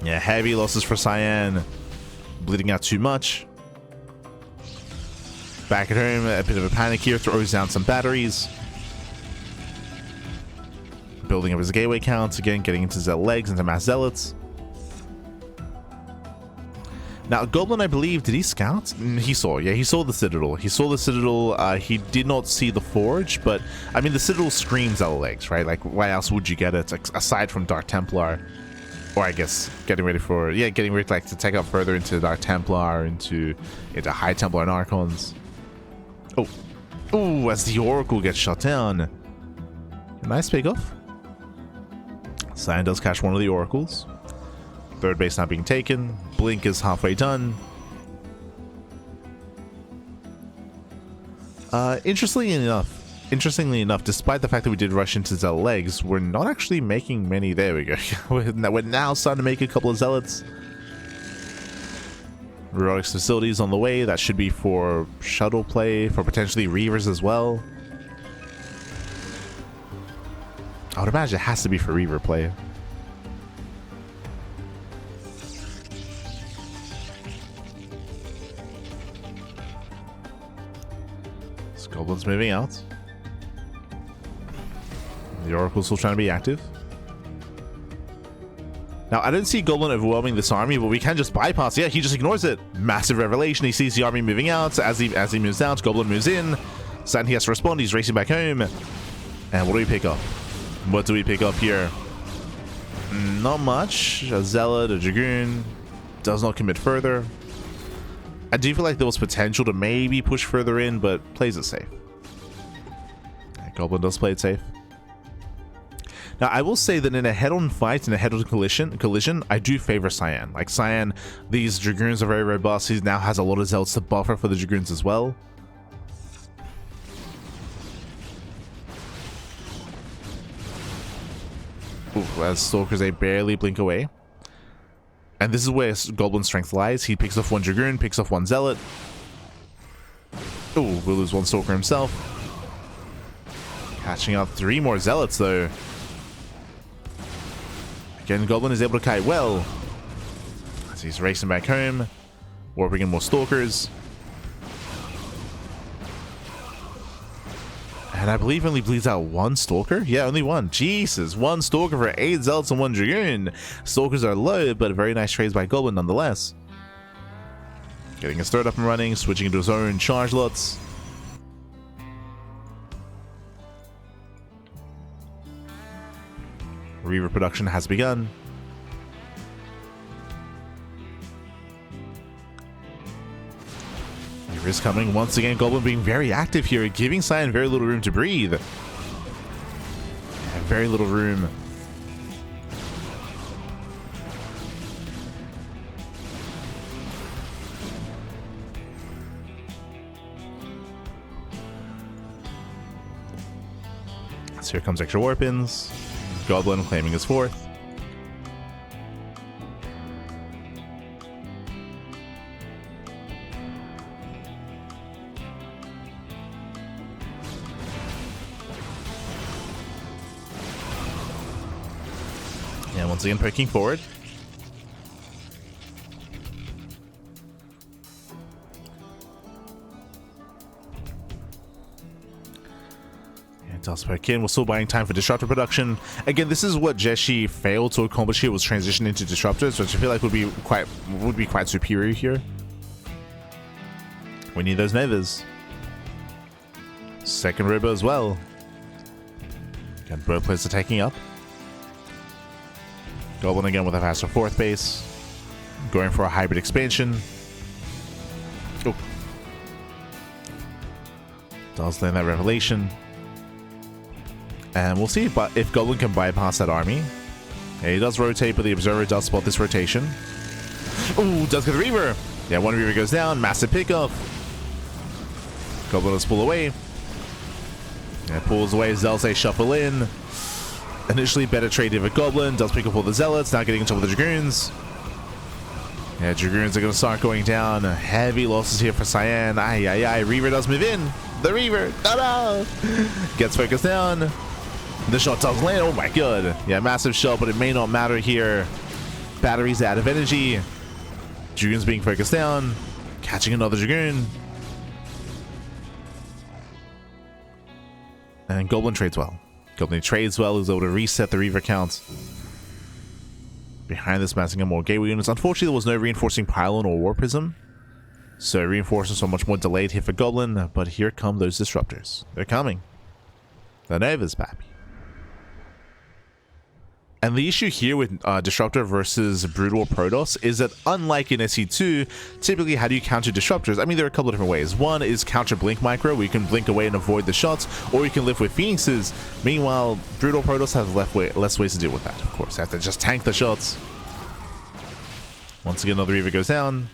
Yeah, heavy losses for Cyan. Bleeding out too much. Back at home, a bit of a panic here. Throws down some batteries. Building up his gateway counts. Again, getting into Zealot legs, into mass zealots. Now, Goblin, I believe, did he scout? He saw, yeah, he saw the Citadel. He saw the Citadel. He did not see the Forge, but, I mean, the Citadel screams Zealot legs, right? Like, why else would you get it, aside from Dark Templar? Or, I guess, getting ready like, to take up further into Dark Templar, into High Templar and Archons. Oh. Oh, as the Oracle gets shut down. Nice pickoff. Cyan does catch one of the Oracles. Third base not being taken. Blink is halfway done. Interestingly enough, despite the fact that we did rush into Zealot legs, we're not actually making many. There we go. We're now starting to make a couple of Zealots. Robotics facilities on the way. That should be for shuttle play, for potentially Reavers as well. I would imagine it has to be for Reaver play. This Goblin's moving out. The Oracle's still trying to be active. Now, I don't see Goblin overwhelming this army, but we can just bypass. Yeah, he just ignores it. Massive revelation. He sees the army moving out. As he moves out, Goblin moves in. Cyan, he has to respond. He's racing back home. And what do we pick up? What do we pick up here? Not much. A Zealot, a Dragoon. Does not commit further. I do feel like there was potential to maybe push further in, but plays it safe. Yeah, Goblin does play it safe. Now, I will say that in a head-on fight, in a head-on collision, I do favor Cyan. Like, Cyan, these Dragoons are very robust. He now has a lot of Zealots to buffer for the Dragoons as well. Ooh, as Stalkers, they barely blink away. And this is where Goblin's strength lies. He picks off 1 Dragoon, picks off 1 Zealot. Ooh, we'll lose 1 Stalker himself. Catching out 3 more Zealots, though. Again, Goblin is able to kite well. As he's racing back home. Warping in more Stalkers. And I believe only bleeds out 1 Stalker? Yeah, only 1. Jesus, 1 Stalker for 8 Zealots and 1 Dragoon. Stalkers are low, but very nice trades by Goblin nonetheless. Getting his third up and running, switching into his own charge lots. Reaver production has begun. Reaver is coming once again. Goblin being very active here, giving Cyan very little room to breathe. And very little room. So here comes extra warp-ins. Goblin claiming his 4th. And once again poking forward. Does back in. We're still buying time for disruptor production. Again, this is what Jieshi failed to accomplish here, was transition into disruptors, which I feel like would be quite superior here. We need those Nevas. Second River as well. Again, both players are taking up. Goblin again with a faster 4th base. Going for a hybrid expansion. Oh. Does land that revelation. And we'll see if Goblin can bypass that army. Yeah, he does rotate, but the Observer does spot this rotation. Ooh, does get the Reaver. Yeah, one Reaver goes down. Massive pickoff. Goblin does pull away. Yeah, pulls away. Zealots shuffle in. Initially better traded with Goblin. Does pick up all the Zealots. Now getting in trouble with the Dragoons. Yeah, Dragoons are going to start going down. Heavy losses here for Cyan. Aye, aye, aye. Reaver does move in. The Reaver. Oh no! Gets focused down. The shot does land. Oh my god. Yeah, massive shot, but it may not matter here. Batteries out of energy. Dragoon's being focused down. Catching another Dragoon. And Goblin trades well. Goblin trades well. Is able to reset the Reaver count. Behind this, massing up more gateway units. Unfortunately, there was no reinforcing pylon or war prism. So reinforcements are much more delayed here for Goblin. But here come those disruptors. They're coming. The Nova's back. And the issue here with Disruptor versus Brutal Protoss is that unlike in SE2, typically how do you counter Disruptors? I mean, there are a couple of different ways. One is counter Blink Micro, where you can blink away and avoid the shots, or you can live with Phoenixes. Meanwhile, Brutal Protoss have less ways to deal with that, of course. They have to just tank the shots. Once again, another Reaver goes down.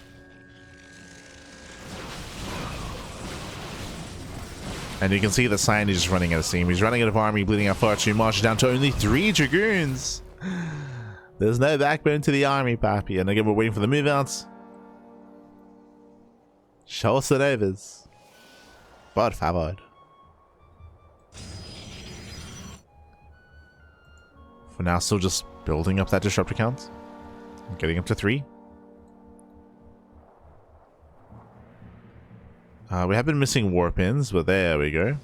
And you can see that Cyan is just running out of steam. He's running out of army, bleeding out far too much, down to only 3 Dragoons. There's no backbone to the army, Pappy. And again, we're waiting for the move outs. Show us the Novas. Por favor. For now, still just building up that disruptor count. Getting up to 3. We have been missing war pins, but there we go.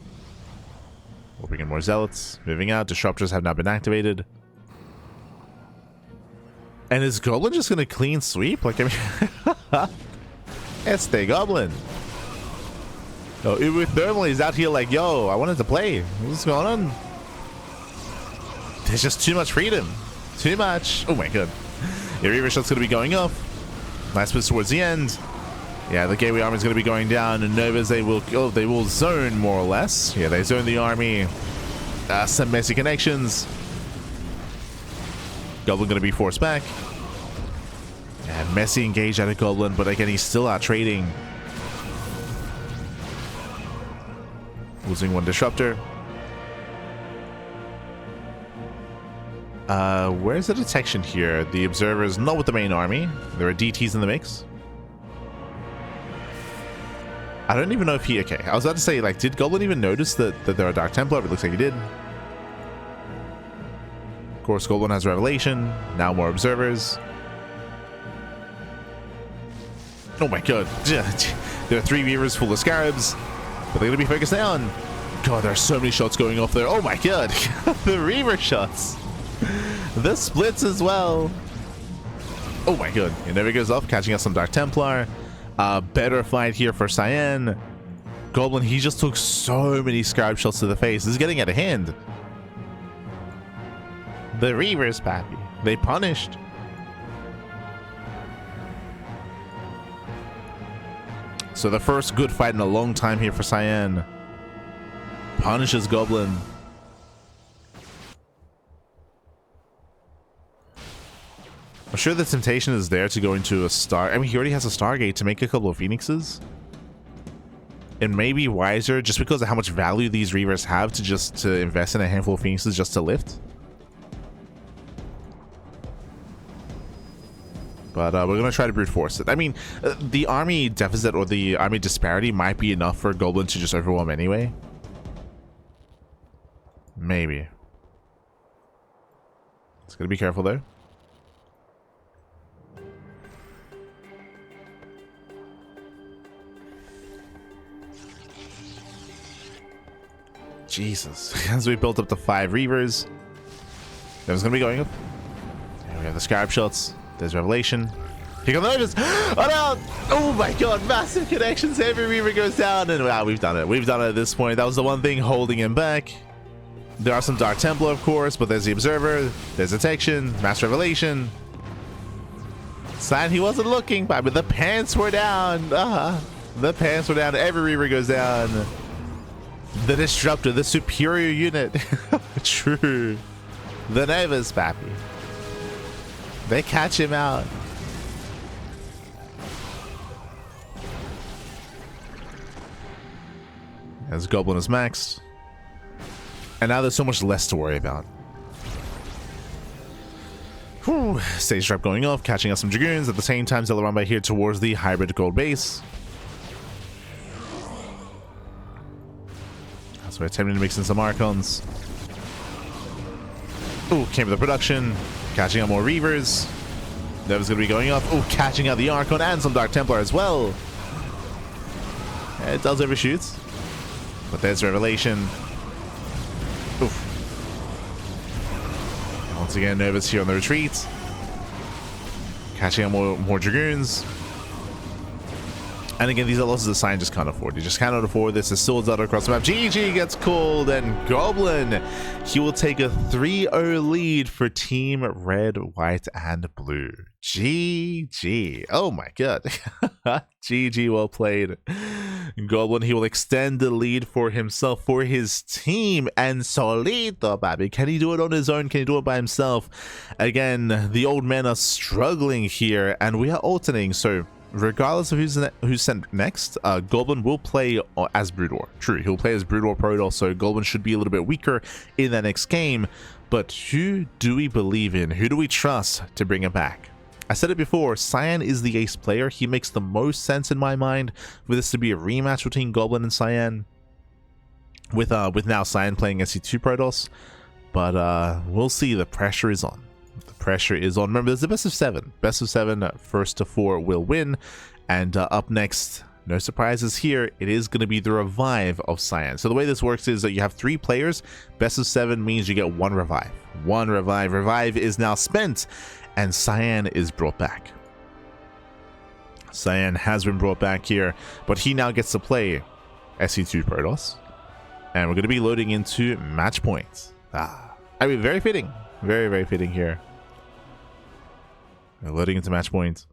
Warping in more zealots. Moving out. Disruptors have now been activated. And is Goblin just going to clean sweep? Like, I mean... It's the Goblin. Oh, uThermal is out here like, yo, I wanted to play. What's going on? There's just too much freedom. Too much. Oh my god. Your Reaver shot's going to be going up. Nice bit towards the end. Yeah, the Gateway Army is going to be going down, and Novas, they will zone more or less. Yeah, they zone the army. Some messy connections. Goblin going to be forced back. Yeah, messy engaged out of Goblin, but again, he's still out trading. Losing 1 disruptor. Where's the detection here? The observers not with the main army. There are DTs in the mix. I don't even know if he... Okay, I was about to say, like, did Goblin even notice that there are Dark Templar? It looks like he did. Of course, Goblin has Revelation. Now more observers. Oh my god. There are 3 Reavers full of Scarabs. But they're going to be focused down. God, there are so many shots going off there. Oh my god. The Reaver shots. The splits as well. Oh my god. It never goes off, catching us some Dark Templar. Better fight here for Cyan. Goblin, he just took so many Scarab shots to the face. This is getting out of hand. The Reavers, Pappy. They punished. So the first good fight in a long time here for Cyan. Punishes Goblin. I'm sure the temptation is there to go into a star. I mean, he already has a Stargate to make a couple of Phoenixes. It may be wiser, just because of how much value these Reavers have, to invest in a handful of Phoenixes just to lift. But we're going to try to brute force it. I mean, the army deficit or the army disparity might be enough for Goblin to just overwhelm anyway. Maybe. It's going to be careful though. Jesus. As we built up to 5 Reavers. That was going to be going up. There we have the Scarab shots. There's Revelation. Here come the Novas. Oh no! Oh my god, massive connections. Every Reaver goes down. And wow, we've done it. We've done it at this point. That was the one thing holding him back. There are some Dark Templar, of course, but there's the Observer. There's Detection. Mass Revelation. Cyan, he wasn't looking, but the pants were down. The pants were down. Every Reaver goes down. The Disruptor, the superior unit. True. The Novas, pappy. They catch him out. As Goblin is maxed. And now there's so much less to worry about. Whew. Stage trap going off, catching up some Dragoons. At the same time, they'll run by here towards the hybrid gold base. So we're attempting to mix in some Archons. Ooh, came with the production. Catching up more Reavers. That was going to be going off. Ooh, catching out the Archon and some Dark Templar as well. Yeah, it does overshoot. But there's Revelation. Oof. Once again, Novas here on the retreat. Catching up more Dragoons. And again, these are losses that Cyan just can't afford. He just cannot afford this. His swords out across the map. GG gets called, and Goblin, he will take a 3-0 lead for Team Red, White, and Blue. GG. Oh my god. GG, well played. Goblin, he will extend the lead for himself, for his team, and solito, baby. Can he do it on his own? Can he do it by himself? Again, the old men are struggling here, and we are alternating, so regardless of who's sent next, Goblin will play as Broodwar. True, he'll play as Broodwar Protoss, so Goblin should be a little bit weaker in that next game. But who do we believe in? Who do we trust to bring him back? I said it before, Cyan is the ace player. He makes the most sense in my mind for this to be a rematch between Goblin and Cyan. With now Cyan playing SC2 Protoss. But we'll see, the pressure is on. Pressure is on. Remember, there's the best of 7. Best of 7, first to 4 will win. And up next, no surprises here, it is going to be the revive of Cyan. So the way this works is that you have 3 players. Best of 7 means you get 1 revive. 1 revive. Revive is now spent, and Cyan is brought back. Cyan has been brought back here, but he now gets to play SC2 Protoss. And we're going to be loading into match points. I mean, very fitting. Very, very fitting here. We're loading into match points.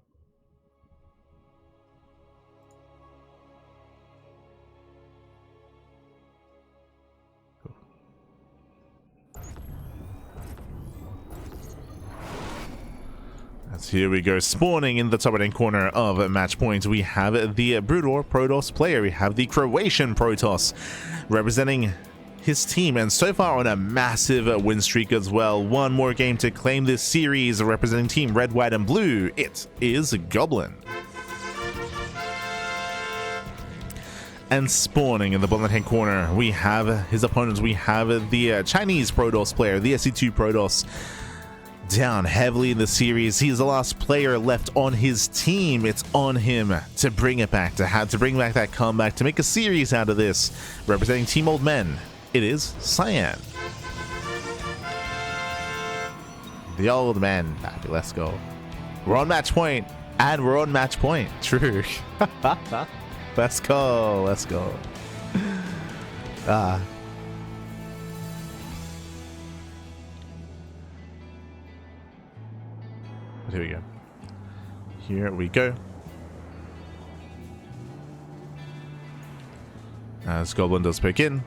As here we go, spawning in the top right corner of match points, we have the Broodwar Protoss player. We have the Croatian Protoss representing his team, and so far on a massive win streak as well. One more game to claim this series, representing Team Red, White, and Blue. It is Goblin. And spawning in the bottom right-hand corner, we have his opponents. We have the Chinese Protoss player, the SC2 Protoss, down heavily in the series. He's the last player left on his team. It's on him to bring it back, to bring back that comeback, to make a series out of this. Representing Team Old Men, it is Cyan. The old man. Let's go. We're on match point. And we're on match point. True. Let's go. Let's go. But here we go. Here we go. As Goblin does poke in.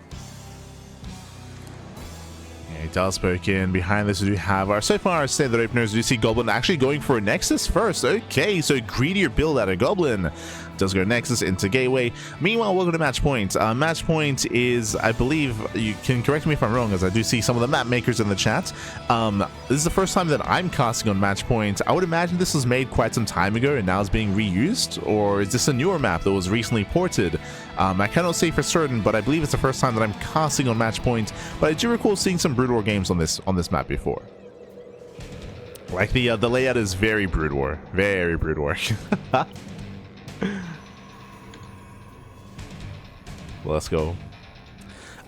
Yeah, he does poke in. Behind this, we do have our, so far, our standard openers. We see Goblin actually going for a Nexus first. Okay, so greedier build out of Goblin. Does go Nexus into Gateway. Meanwhile, welcome to Match Point. Match Point is, I believe, you can correct me if I'm wrong, as I do see some of the map makers in the chat. This is the first time that I'm casting on Match Point. I would imagine this was made quite some time ago and now is being reused, or is this a newer map that was recently ported? I cannot say for certain, but I believe it's the first time that I'm casting on Match Point. But I do recall seeing some Brood War games on this map before. Like the layout is very Brood War, very Brood War. Let's go.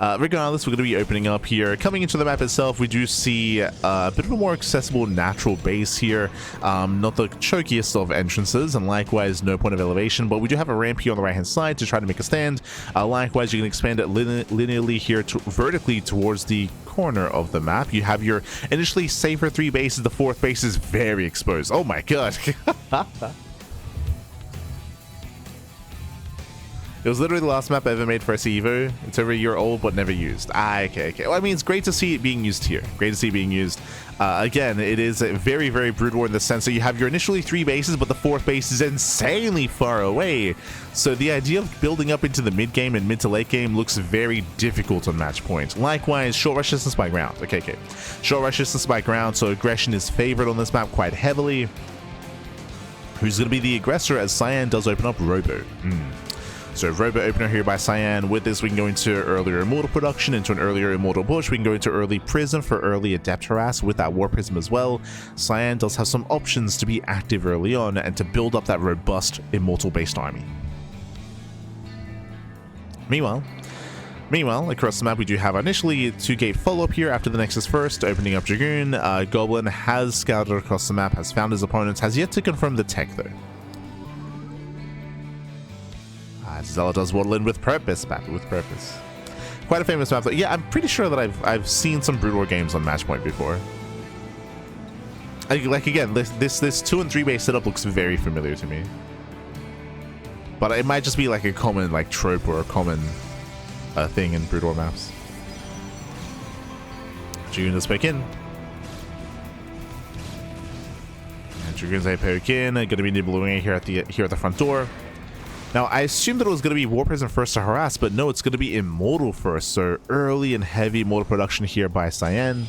Regardless, we're going to be opening up here. Coming into the map itself, we do see a bit of a more accessible natural base here. Not the chokiest of entrances, and likewise no point of elevation, but we do have a ramp here on the right hand side to try to make a stand. Likewise, you can expand it linearly here vertically towards the corner of the map. You have your initially safer 3 bases. The 4th base is very exposed. Oh my god. It was literally the last map I ever made for SEVO. It's over a year old, but never used. Okay. Well, I mean, it's great to see it being used here. Great to see it being used. Again, it is very, very Brood War in the sense that you have your initially 3 bases, but the 4th base is insanely far away. So the idea of building up into the mid game and mid to late game looks very difficult on match point. Likewise, short rush distance by ground. Okay. Short rush distance by ground, so aggression is favored on this map quite heavily. Who's going to be the aggressor as Cyan does open up Robo? So Robo opener here by Cyan. With this, we can go into earlier Immortal production, into an earlier Immortal push. We can go into early Prism for early Adept harass with that War Prism as well. Cyan does have some options to be active early on and to build up that robust Immortal-based army. Meanwhile, across the map, we do have initially 2-gate follow-up here after the Nexus first, opening up Dragoon. Goblin has scouted across the map, has found his opponents, has yet to confirm the tech though. Zella does waddle in with purpose, map with purpose. Quite a famous map. Yeah, I'm pretty sure that I've seen some Brood War games on Matchpoint before. Like again, this 2 and 3 base setup looks very familiar to me. But it might just be like a common like trope or a common thing in Brood War maps. Dragoon does poke in. And Dragoon's a poke in. Going to be nibbling here at the front door. Now, I assumed that it was going to be War Prism first to harass, but no, it's going to be Immortal first. So early and heavy Immortal production here by Cyan.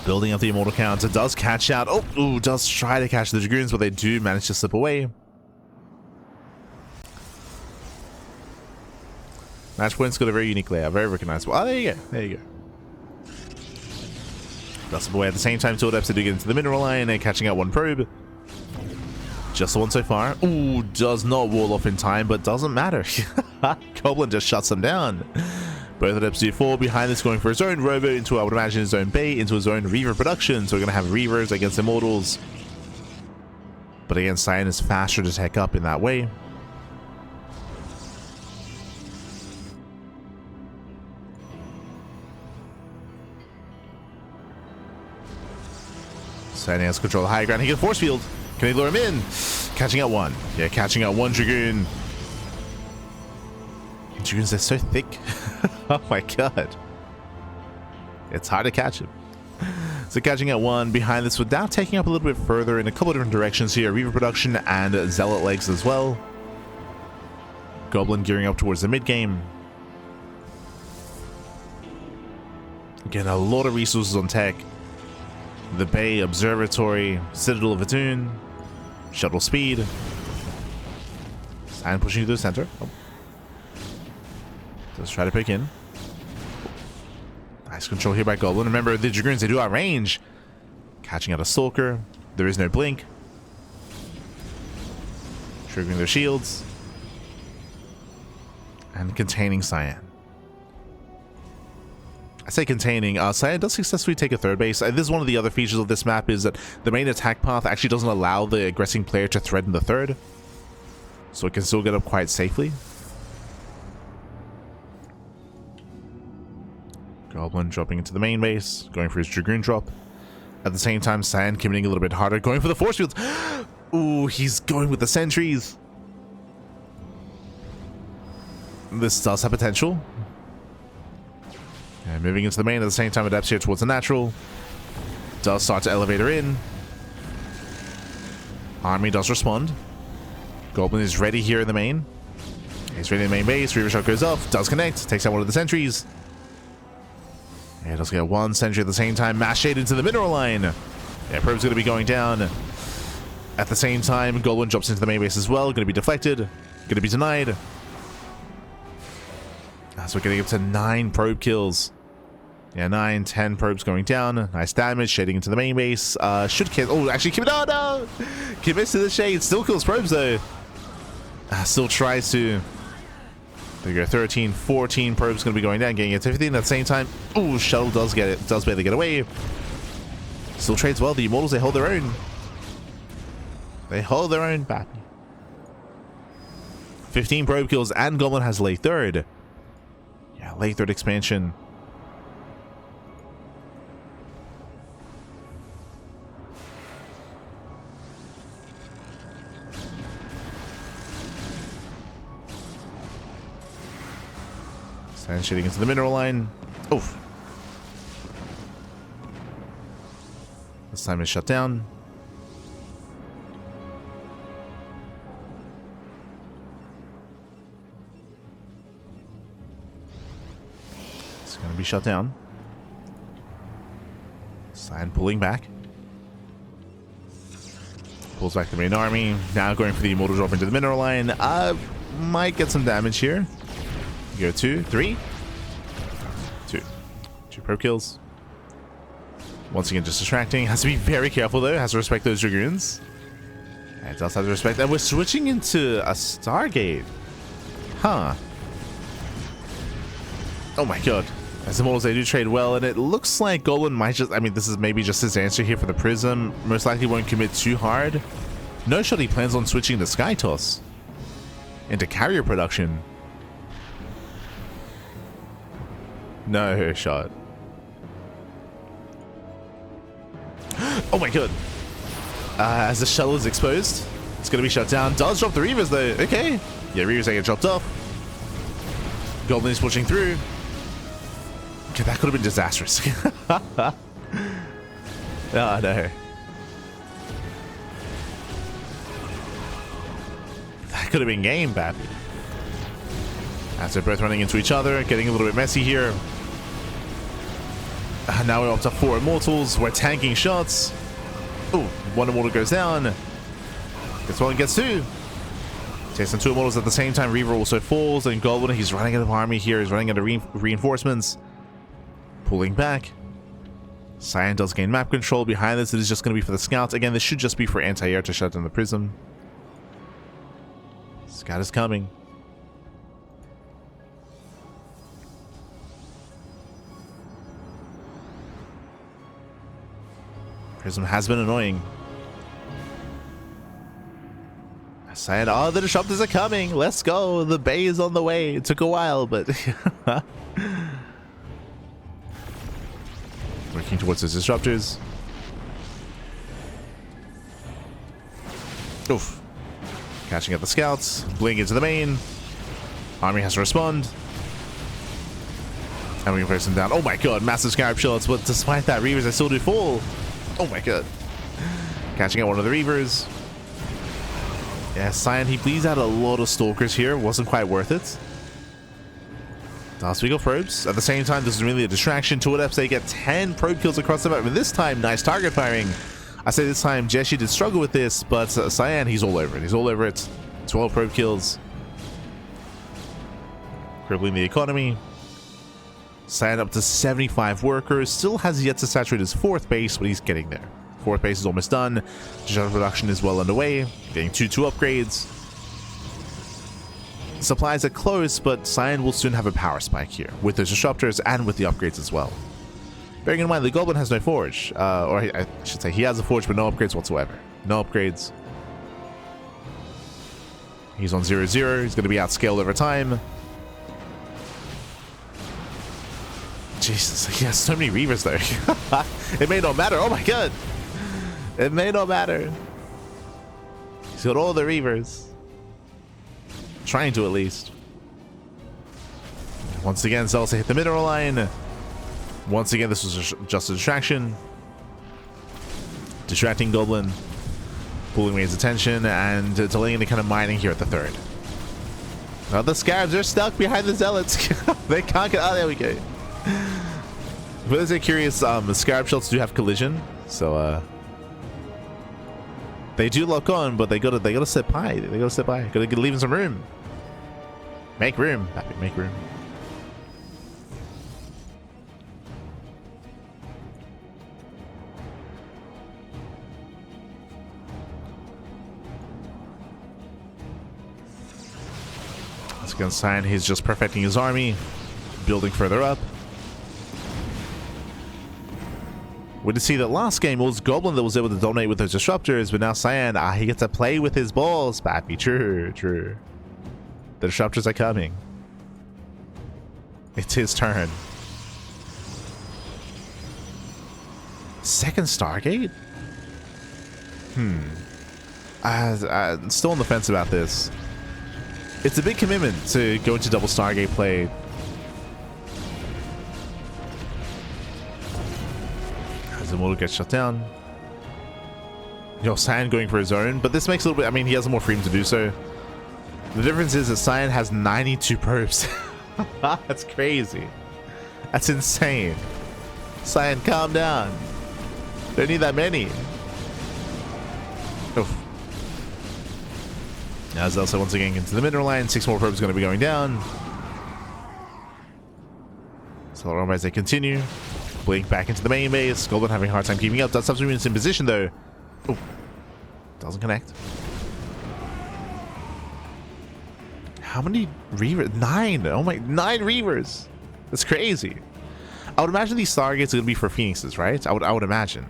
Building up the Immortal counts. It does catch out. Oh, does try to catch the Dragoons, but they do manage to slip away. Matchpoint's got a very unique layout, very recognizable. Oh, there you go. There you go. Does slip away at the same time. 2 adepts to get into the mineral line and catching out 1 probe. Just the one so far. Ooh, does not wall off in time, but doesn't matter. Goblin just shuts them down. Both adepts do fall. Behind this, going for his own Robo into, I would imagine, his own bait, into his own Reaver production. So we're going to have Reavers against Immortals. But again, Cyan is faster to tech up in that way. Cyan has control of the high ground. He gets force field. Can they lure him in? Catching out 1. Yeah, catching out 1 Dragoon. Dragoons are so thick. Oh my god. It's hard to catch him. So catching out 1. Behind this, without taking up a little bit further in a couple of different directions here. Reaver production and Zealot legs as well. Goblin gearing up towards the mid game. Again, a lot of resources on tech. The Bay, Observatory, Citadel of Atune, Shuttle Speed. Cyan pushing through the center. Oh. Let's try to pick in. Nice control here by Goblin. Remember, the Dragoons, they do outrange. Catching out a Stalker. There is no blink. Triggering their shields. And containing Cyan. I say containing. Cyan does successfully take a 3rd base. This is one of the other features of this map, is that the main attack path actually doesn't allow the aggressing player to threaten the 3rd. So it can still get up quite safely. Goblin dropping into the main base, going for his Dragoon drop. At the same time, Cyan committing a little bit harder, going for the force fields. Ooh, he's going with the sentries. This does have potential. And moving into the main at the same time, adapts here towards the natural. Does start to elevate her in. Army does respond. Goblin is ready here in the main. He's ready in the main base. Reaver shot goes off. Does connect. Takes out 1 of the sentries. Yeah, does get 1 sentry at the same time. Mass shade into the mineral line. Yeah, probe's going to be going down. At the same time, Goblin drops into the main base as well. Going to be deflected. Going to be denied. So we're getting up to 9 probe kills. Yeah, 9, 10 probes going down. Nice damage. Shading into the main base. Should kill. Oh, actually, no! Commits to the shade. Still kills probes, though. Still tries to. There you go. 13, 14 probes going to be going down, getting into everything at the same time. Ooh, shuttle does get it. Does barely get away. Still trades well. The Immortals, they hold their own. They hold their own back. 15 probe kills, and Goblin has late third. Yeah, late third expansion. Cyan shooting into the mineral line. Oof. This time it's shut down. It's going to be shut down. Cyan pulling back. Pulls back the main army. Now going for the immortal drop into the mineral line. Might get some damage here. Go 2, 3. 2 probe kills. Once again, just distracting. Has to be very careful though. Has to respect those dragoons. And it does have to respect that. We're switching into a Stargate. Huh. Oh my god. As the models, they do trade well, and it looks like Goblin might just, I mean, this is maybe just his answer here for the Prism. Most likely won't commit too hard. No shot, he plans on switching to Sky Toss into carrier production. No shot. Oh my god. As the shuttle is exposed, it's going to be shut down. Does drop the Reavers though. Okay. Yeah, Reavers they get dropped off. Goblin is pushing through. Okay, that could have been disastrous. Oh no. That could have been game, Bappy. As they're both running into each other, getting a little bit messy here. Now we're up to 4 Immortals. We're tanking shots. Ooh, 1 Immortal goes down. Gets 1, gets 2. Chasing 2 Immortals at the same time. Reaver also falls. And Goblin, he's running out of army here. He's running out of reinforcements. Pulling back. Cyan does gain map control. Behind this, it is just going to be for the scouts. Again, this should just be for anti-air to shut down the Prism. Scout is coming. Prism has been annoying. Cyan, oh, the disruptors are coming. Let's go. The bay is on the way. It took a while, but working towards those disruptors. Oof. Catching up the scouts. Bling into the main. Army has to respond. And we can press them down. Oh my god, massive scarab shots, but despite that, Reavers they still do fall. Oh my god. Catching out one of the Reavers. Yeah, Cyan, he bleeds out a lot of Stalkers here. Wasn't quite worth it. Last week of probes. At the same time, this is really a distraction. Two adepts, they get 10 probe kills across the map. And this time, nice target firing. I say this time, Jieshi did struggle with this, but Cyan, he's all over it. He's all over it. 12 probe kills. Crippling the economy. Cyan up to 75 workers. Still has yet to saturate his 4th base, but he's getting there. 4th base is almost done. Digital production is well underway. Getting 2 upgrades. Supplies are close, but Cyan will soon have a power spike here, with those disruptors and with the upgrades as well. Bearing in mind, the Goblin has no forge. Or I should say, he has a forge, but no upgrades whatsoever. No upgrades. He's on 0-0. He's going to be outscaled over time. Jesus, he has so many Reavers though. It may not matter. Oh my god. It may not matter. He's got all the Reavers. Trying to, at least. Once again, Zelsa hit the mineral line. Once again, this was just a distraction. Distracting Goblin. Pulling away his attention and delaying any kind of mining here at the 3rd. Now the Scarabs are stuck behind the Zealots. They can't get... Oh, there we go. For those that are curious, the Scarab Shells do have collision. So, they do lock on, but they gotta sit by. They gotta sit by. Gotta leave him some room. Make room, Pappy, make room. Once again, Cyan, he's just perfecting his army, building further up. We did see that last game it was Goblin that was able to dominate with those disruptors, but now Cyan, he gets to play with his balls, Pappy. True, true. The disruptors are coming. It's his turn. Second Stargate? I'm still on the fence about this. It's a big commitment to go into double Stargate play. As the model gets shut down. Yo, Cyan going for his own, but this makes a little bit, I mean, he has more freedom to do so. The difference is that Cyan has 92 probes. That's crazy. That's insane. Cyan, calm down. Don't need that many. Oof. Now Zelsa once again into the middle line. 6 more probes going to be going down. So as they continue. Blink back into the main base. Goblin having a hard time keeping up. That's some units in position though. Oh, doesn't connect. How many Reavers? 9. Oh my, 9 Reavers. That's crazy. I would imagine these Stargates are going to be for Phoenixes, right? I would imagine.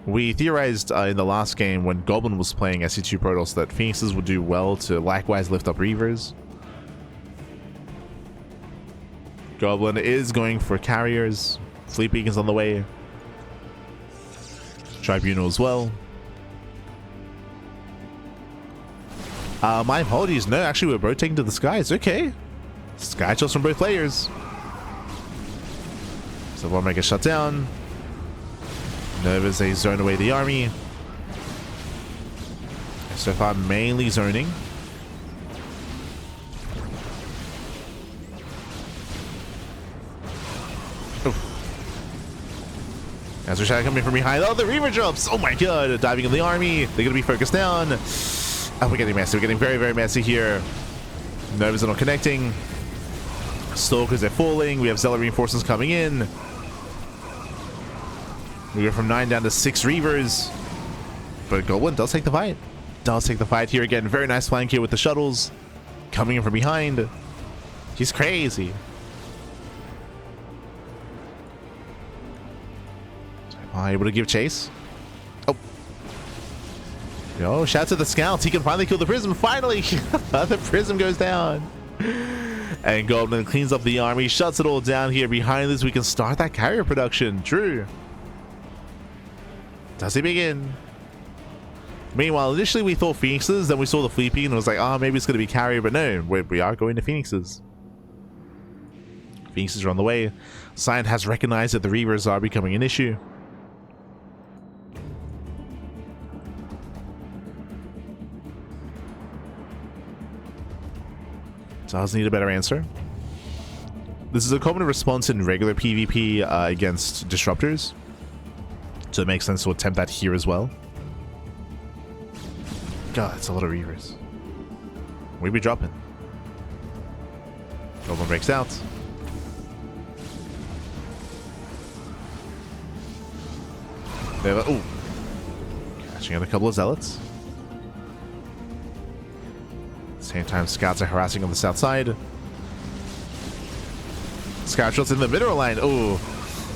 We theorized in the last game when Goblin was playing SC2 Protoss that Phoenixes would do well to likewise lift up Reavers. Goblin is going for carriers. Fleet Beacon's on the way. Tribunal as well. My apologies. No, actually, we're rotating to the skies. Okay. Sky shots from both players. So one make a shut down. Nova's they zone away the army. So far, mainly zoning. As we're trying to come in from behind. Oh, the Reaver drops! Oh my god! Diving in the army. They're gonna be focused down. Oh, we're getting messy. We're getting very, very messy here. Novas are not connecting. Stalkers are falling. We have Zealot reinforcements coming in. We go from 9 down to 6 Reavers. But Goblin does take the fight. Does take the fight here again. Very nice flank here with the shuttles. Coming in from behind. He's crazy. Able to give chase. Oh. Yo, shout out to the scouts. He can finally kill the prism. Finally! The prism goes down. And Goblin cleans up the army. Shuts it all down here. Behind this, we can start that carrier production. True. Does he begin? Meanwhile, initially we thought Phoenixes. Then we saw the Fleet Beacon and was like, oh, maybe it's going to be carrier. But no, we are going to Phoenixes. Phoenixes are on the way. Cyan has recognized that the Reavers are becoming an issue. So I need a better answer. This is a common response in regular PvP against disruptors. So it makes sense to attempt that here as well. God, that's a lot of Reavers. We be dropping. Goblin breaks out. They have ooh. Catching out a couple of Zealots. Same time, scouts are harassing on the south side. Scout shots in the middle line. Oh,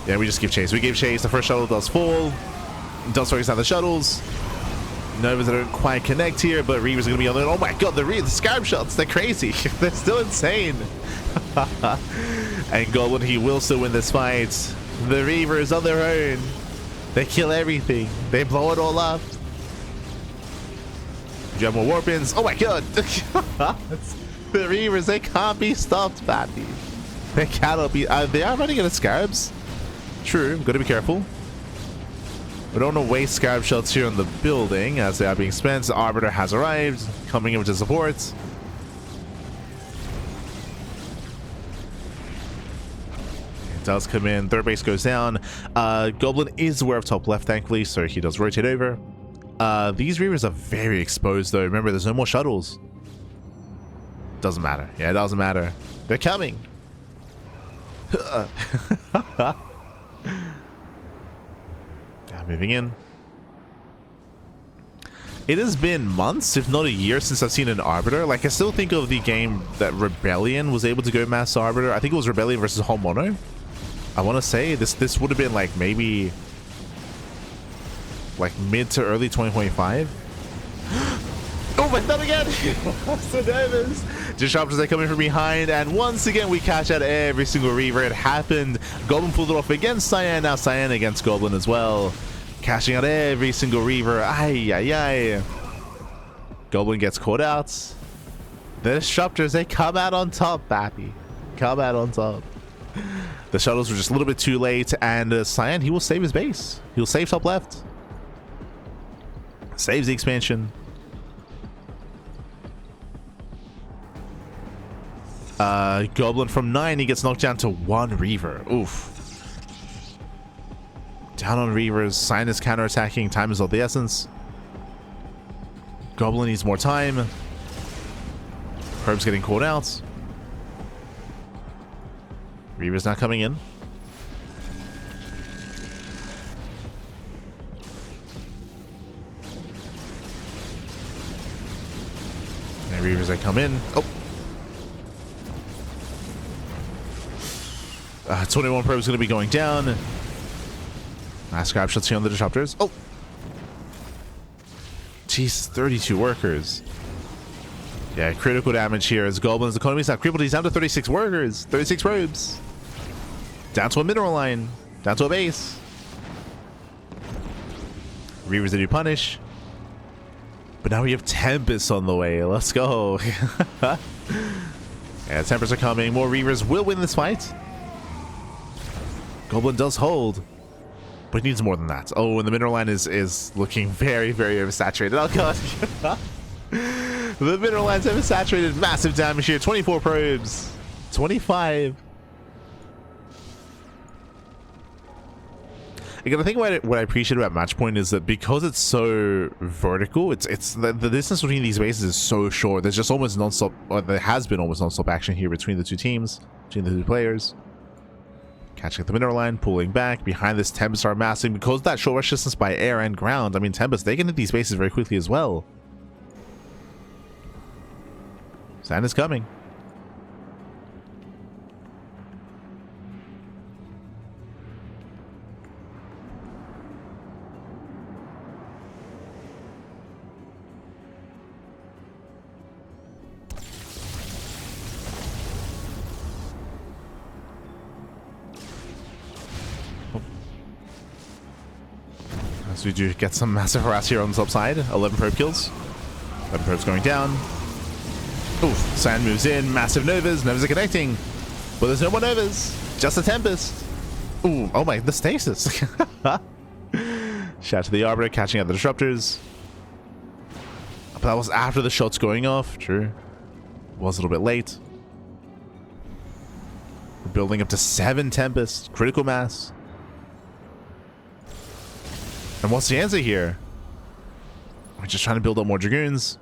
yeah, we just give chase. We gave chase. The first shuttle does fall. Does focus on the shuttles. Novas don't quite connect here, but Reavers are going to be on the. Oh my god, the Scarab shots. They're crazy. They're still insane. And Goblin, he will still win this fight. The Reavers on their own. They kill everything. They blow it all up. You have more warpins. Oh my god! The Reavers, they can't be stopped, Pappy. They cannot be. They are running out of Scarabs. True, gotta be careful. We don't want to waste Scarab shots here on the building as they are being spent. The Arbiter has arrived, coming in to support. It does come in. Third base goes down. Goblin is aware of top left, thankfully, so he does rotate over. These Reavers are very exposed though. Remember, there's no more shuttles. Doesn't matter. Yeah, it doesn't matter. They're coming. Moving in. It has been months, if not a year, since I've seen an Arbiter. Like, I still think of the game that Rebellion was able to go Mass Arbiter. I think it was Rebellion versus Whole Mono. I want to say this would have been like maybe like mid to early 2025. Oh my, not again! I'm so nervous. Disruptors are coming from behind, and once again we catch out every single Reaver. It happened. Goblin pulled it off against Cyan. Now Cyan against Goblin as well. Cashing out every single Reaver. Ay, ay, ay. Goblin gets caught out. The Disruptors, they come out on top, Bappy. Come out on top. The shuttles were just a little bit too late, and Cyan, he will save his base. He'll save top left. Saves the expansion. Goblin from 9, he gets knocked down to 1 Reaver. Oof. Down on Reavers. Cyan is counterattacking. Time is of the essence. Goblin needs more time. Herb's getting caught out. Reaver's not coming in. And Reavers that come in. Oh. 21 probes going to be going down. Last scrap shots here on the Disruptors. Oh! Jeez, 32 workers. Yeah, critical damage here as Goblin's economy is now crippled. He's down to 36 workers. 36 probes. Down to a mineral line. Down to a base. Reavers that do punish. But now we have Tempest on the way. Let's go. Yeah, Tempers are coming. More Reavers will win this fight. Goblin does hold. But he needs more than that. Oh, and the mineral line is looking very, very oversaturated. Oh, God. The mineral line's oversaturated. Massive damage here. 24 probes. 25. Again, I think what I appreciate about Match Point is that because it's so vertical, it's the distance between these bases is so short. There's just almost non-stop, or there has been almost non-stop action here between the two teams, between the two players. Catching at the mineral line, pulling back. Behind this, Tempest are massing. Because of that short rush distance by air and ground, I mean, Tempest, they can hit these bases very quickly as well. Sand is coming. As we do get some massive harass here on the top side. 11 probe kills. 11 probes going down. Oof. Cyan moves in. Massive Novas. Novas are connecting. But there's no more Novas. Just a Tempest. Ooh. Oh my. The stasis. Shout to the Arbiter. Catching out the Disruptors. But that was after the shots going off. True. Was a little bit late. We're building up to 7 Tempest. Critical mass. And what's the answer here? We're just trying to build up more Dragoons.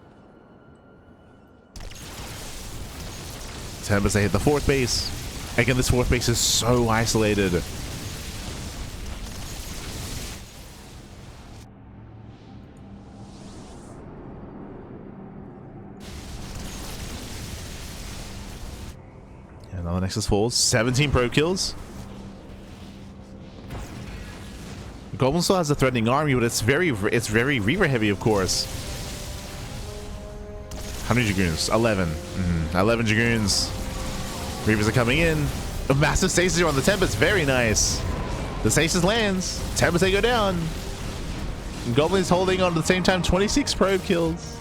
Tempest, they hit the 4th base. Again, this 4th base is so isolated. And now the Nexus falls. 17 probe kills. Goblin still has a threatening army, but it's very Reaver heavy, of course. How many Dragoons? 11. 11 Dragoons. Reavers are coming in. A massive stasis here on the Tempest. Very nice. The stasis lands. Tempest, they go down. Goblin's holding on at the same time. 26 probe kills.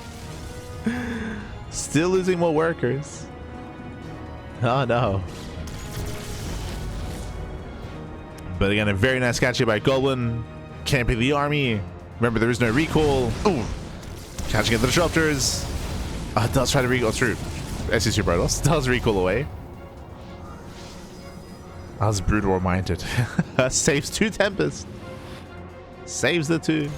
Still losing more workers. Oh no. But again, a very nice catch here by Goblin. Camping the army. Remember, there is no recall. Ooh. Catching at the Disruptors. Does try to recall through. SC2 Protoss. Does recall away. I was brutal minded. Saves 2 Tempest. Saves the 2.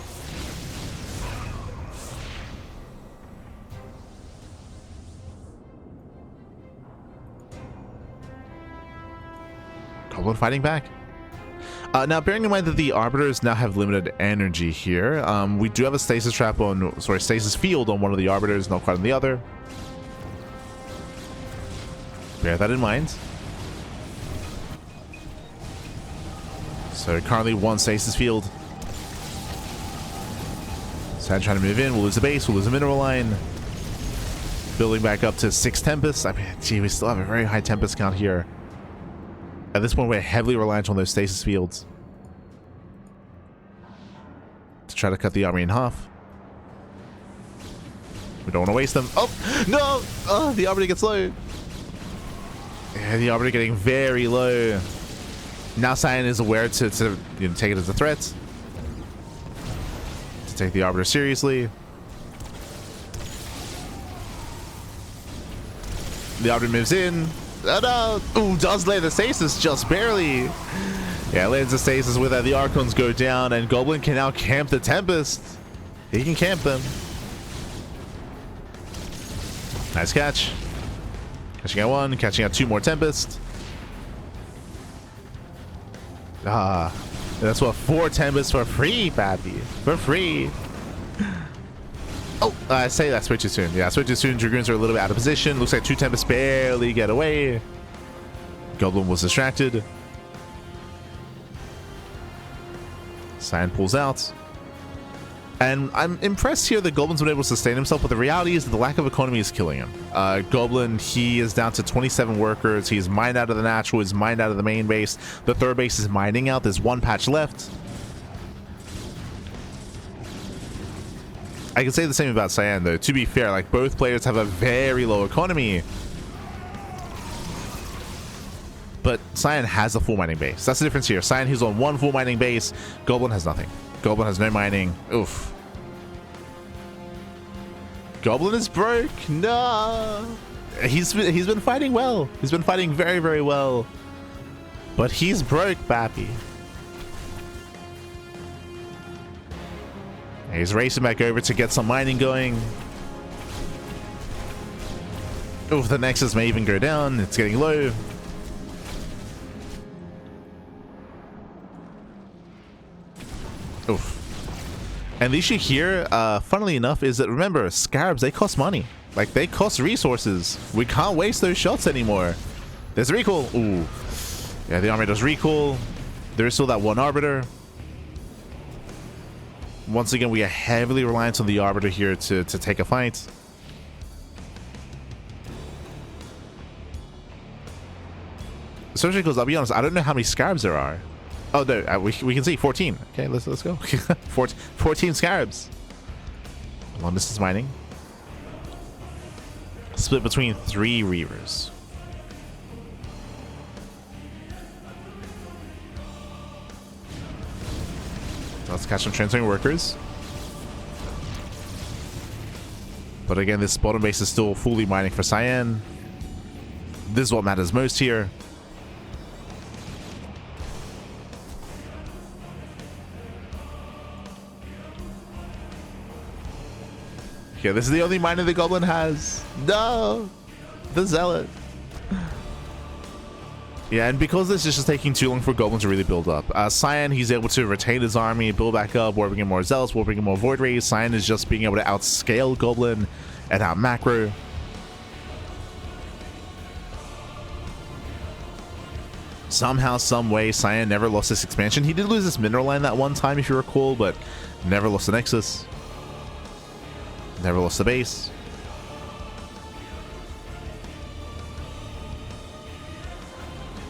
Goblin fighting back. Now, bearing in mind that the Arbiters now have limited energy here, we do have a stasis trap on, sorry, stasis field on one of the Arbiters, not quite on the other. Bear that in mind. So currently one stasis field. Cyan trying to move in. We'll lose the base. We'll lose the mineral line. Building back up to 6 Tempests. I mean, gee, we still have a very high Tempest count here. At this point, we're heavily reliant on those stasis fields to try to cut the army in half. We don't want to waste them. Oh, no! Oh, the Arbiter gets low. Yeah, the Arbiter getting very low. Now Cyan is aware to you know, take it as a threat. To take the Arbiter seriously. The Arbiter moves in. Oh no! Ooh, does lay the stasis just barely. Yeah, lands the stasis with that. The Archons go down, and Goblin can now camp the Tempest. He can camp them. Nice catch. Catching out one, catching out 2 more Tempest. Ah, that's what 4 Tempests for free, baby. For free. Oh, I say that's way too soon. Yeah, way too soon. Dragoons are a little bit out of position. Looks like 2 Tempests barely get away. Goblin was distracted. Cyan pulls out. And I'm impressed here that Goblin's been able to sustain himself, but the reality is that the lack of economy is killing him. Goblin, he is down to 27 workers. He's mined out of the natural. He's mined out of the main base. The third base is mining out. There's 1 patch left. I can say the same about Cyan, though. To be fair, like, both players have a very low economy. But Cyan has a full mining base. That's the difference here. Cyan, he's on 1 full mining base. Goblin has nothing. Goblin has no mining. Oof. Goblin is broke. No. He's been fighting well. He's been fighting very, very well. But he's broke, Bappy. He's racing back over to get some mining going. Oof, the Nexus may even go down. It's getting low. Oof. And the issue here, funnily enough, is that, remember, Scarabs, they cost money. Like, they cost resources. We can't waste those shots anymore. There's a recall. Ooh. Yeah, the army does recall. There is still that 1 Arbiter. Once again, we are heavily reliant on the Arbiter here to take a fight. Especially because, I'll be honest, I don't know how many Scarabs there are. Oh, no, we can see 14. Okay, let's go. 14 Scarabs. Long distance mining. Split between 3 Reavers. Let's catch some transferring workers. But again, this bottom base is still fully mining for Cyan. This is what matters most here. Okay, this is the only miner the Goblin has. No! The Zealot. Yeah, and because this is just taking too long for Goblin to really build up. Cyan, he's able to retain his army, build back up, warping in more Zealots, warping in more Void Rays. Cyan is just being able to outscale Goblin and out macro. Somehow, some way, Cyan never lost this expansion. He did lose this mineral line that one time, if you recall, but never lost the Nexus. Never lost the base.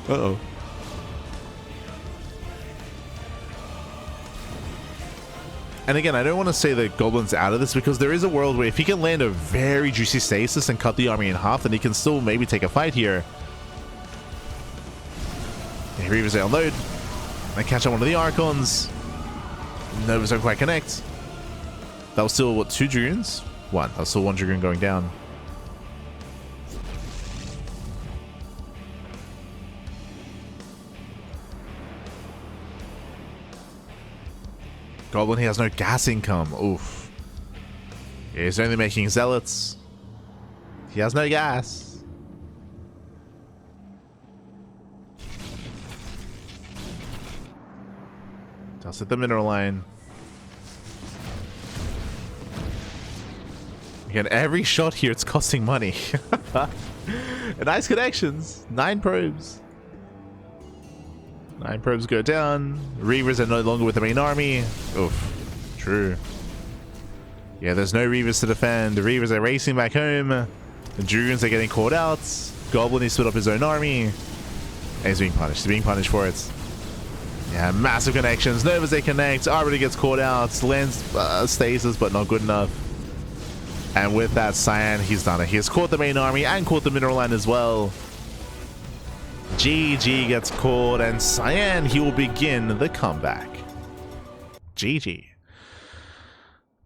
Uh-oh. And again, I don't want to say that Goblin's out of this, because there is a world where if he can land a very juicy stasis and cut the army in half, then he can still maybe take a fight here. Yeah, Reavers they unload. They catch up one of the Archons. Novas don't quite connect. That was still, what, 2 Dragoons? 1. That was still 1 Dragoon going down. Goblin, he has no gas income. Oof. Yeah, he's only making Zealots. He has no gas. Does hit the mineral line. Again, every shot here, it's costing money. Nice connections. 9 probes. 9 probes go down. Reavers are no longer with the main army. Oof. True. Yeah, there's no Reavers to defend. The Reavers are racing back home. The Dragoons are getting caught out. Goblin needs to split up his own army. And he's being punished. He's being punished for it. Yeah, massive connections. Novas they connect. Already gets caught out. Lands stasis, but not good enough. And with that, Cyan, he's done it. He has caught the main army and caught the mineral line as well. GG gets caught, and Cyan, he will begin the comeback. GG.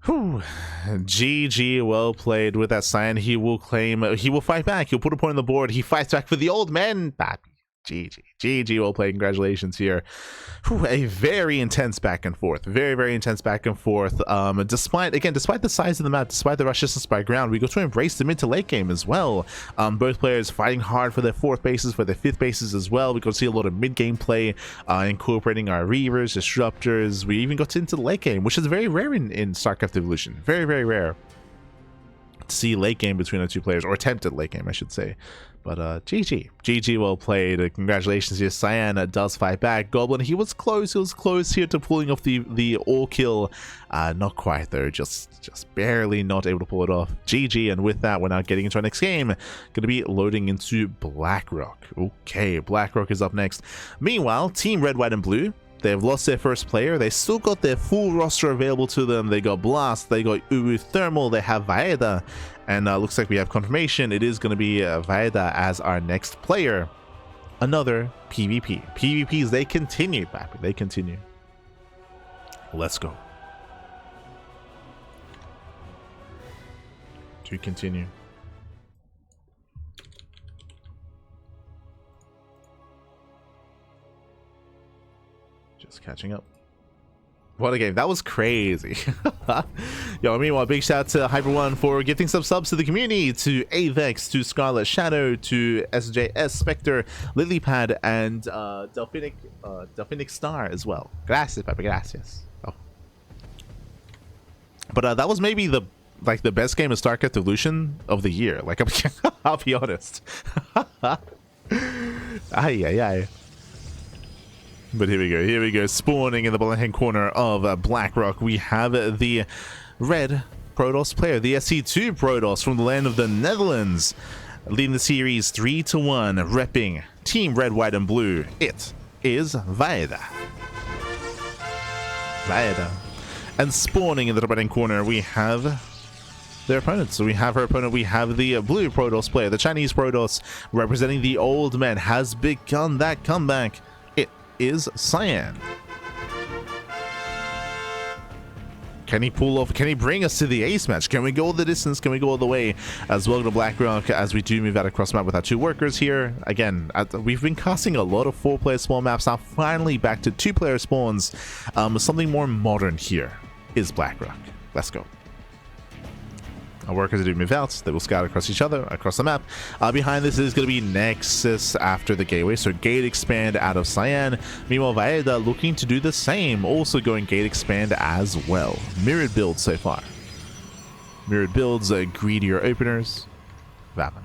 Whew. GG, well played with that Cyan. He will claim, he will fight back. He'll put a point on the board. He fights back for the old men. GG. GG, well played. Congratulations here. Whew, a very intense back and forth. Very, very intense back and forth. Despite the size of the map, despite the rush distance by ground, we got to embrace the mid to late game as well. Both players fighting hard for their 4th bases, for their 5th bases as well. We got to see a lot of mid game play, incorporating our Reavers, Disruptors. We even got into the late game, which is very rare in StarCraft Evolution. Very, very rare to see late game between the two players, or attempted late game, I should say. But GG, well played. Congratulations here. Cyan does fight back. Goblin, he was close here to pulling off the all kill. Not quite though, just barely not able to pull it off. GG, and with that, we're now getting into our next game. Gonna be loading into Blackrock. Okay, Blackrock is up next. Meanwhile, Team Red, White, and Blue, they've lost their first player. They still got their full roster available to them. They got Blast, they got uThermal, they have Vaeda, and looks like we have confirmation. It is going to be Vaeda as our next player. Another PvP. PvPs, they continue, Pappy. They continue. Let's go. To continue. Just catching up. What a game. That was crazy. Yo, meanwhile, big shout out to Hyper1 for gifting some subs to the community, to Avex, to Scarlet Shadow, to SJS, Spectre, Lilypad, and Delphinic Star as well. Gracias, Pepe, gracias. Oh. But that was maybe the best game of StarCraft Evolution of the year. Like, I'll be honest. Ay. But here we go, spawning in the bottom-hand corner of Blackrock. We have the red Protoss player, the SC2 Protoss from the land of the Netherlands, leading the series 3-1, repping Team Red, White, and Blue. It is Vaeda. And spawning in the right-hand corner, we have their opponents. So we have her opponent, we have the blue Protoss player, the Chinese Protoss, representing the old men, has begun that comeback. Is Cyan. Can he pull off? Can he bring us to the ace match? Can we go the distance? Can we go all the way? As well to Blackrock as we do move out across the map with our 2 workers here. Again, we've been casting a lot of 4-player spawn maps. Now finally back to 2-player spawns. Something more modern here is Blackrock. Let's go. Our workers do move out. They will scout across each other, across the map. Behind this is going to be Nexus after the gateway. So gate expand out of Cyan. Meanwhile, Vaeda looking to do the same. Also going gate expand as well. Mirrored builds so far. Mirrored builds, greedier openers. Vamonos.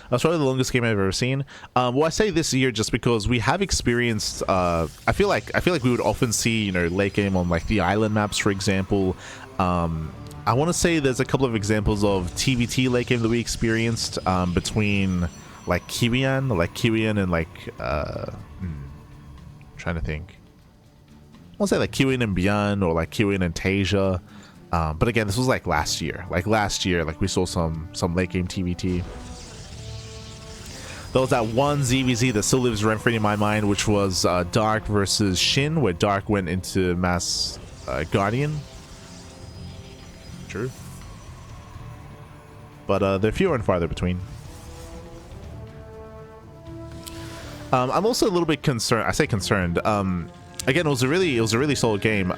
That's probably the longest game I've ever seen. Well, I say this year just because we have experienced. I feel like we would often see, late game on like the island maps, for example. I want to say there's a couple of examples of TVT late game that we experienced between like Cyan and like trying to think. I want to say like Cyan and Beyond, or like Cyan and Tasia. But again, this was like last year. Like we saw some late game TVT. There was that one ZVZ that still lives rent-free in my mind, which was Dark versus Shin, where Dark went into Mass Guardian. True. But they're fewer and farther between. I'm also a little bit concerned. I say concerned. Again, it was a really solid game.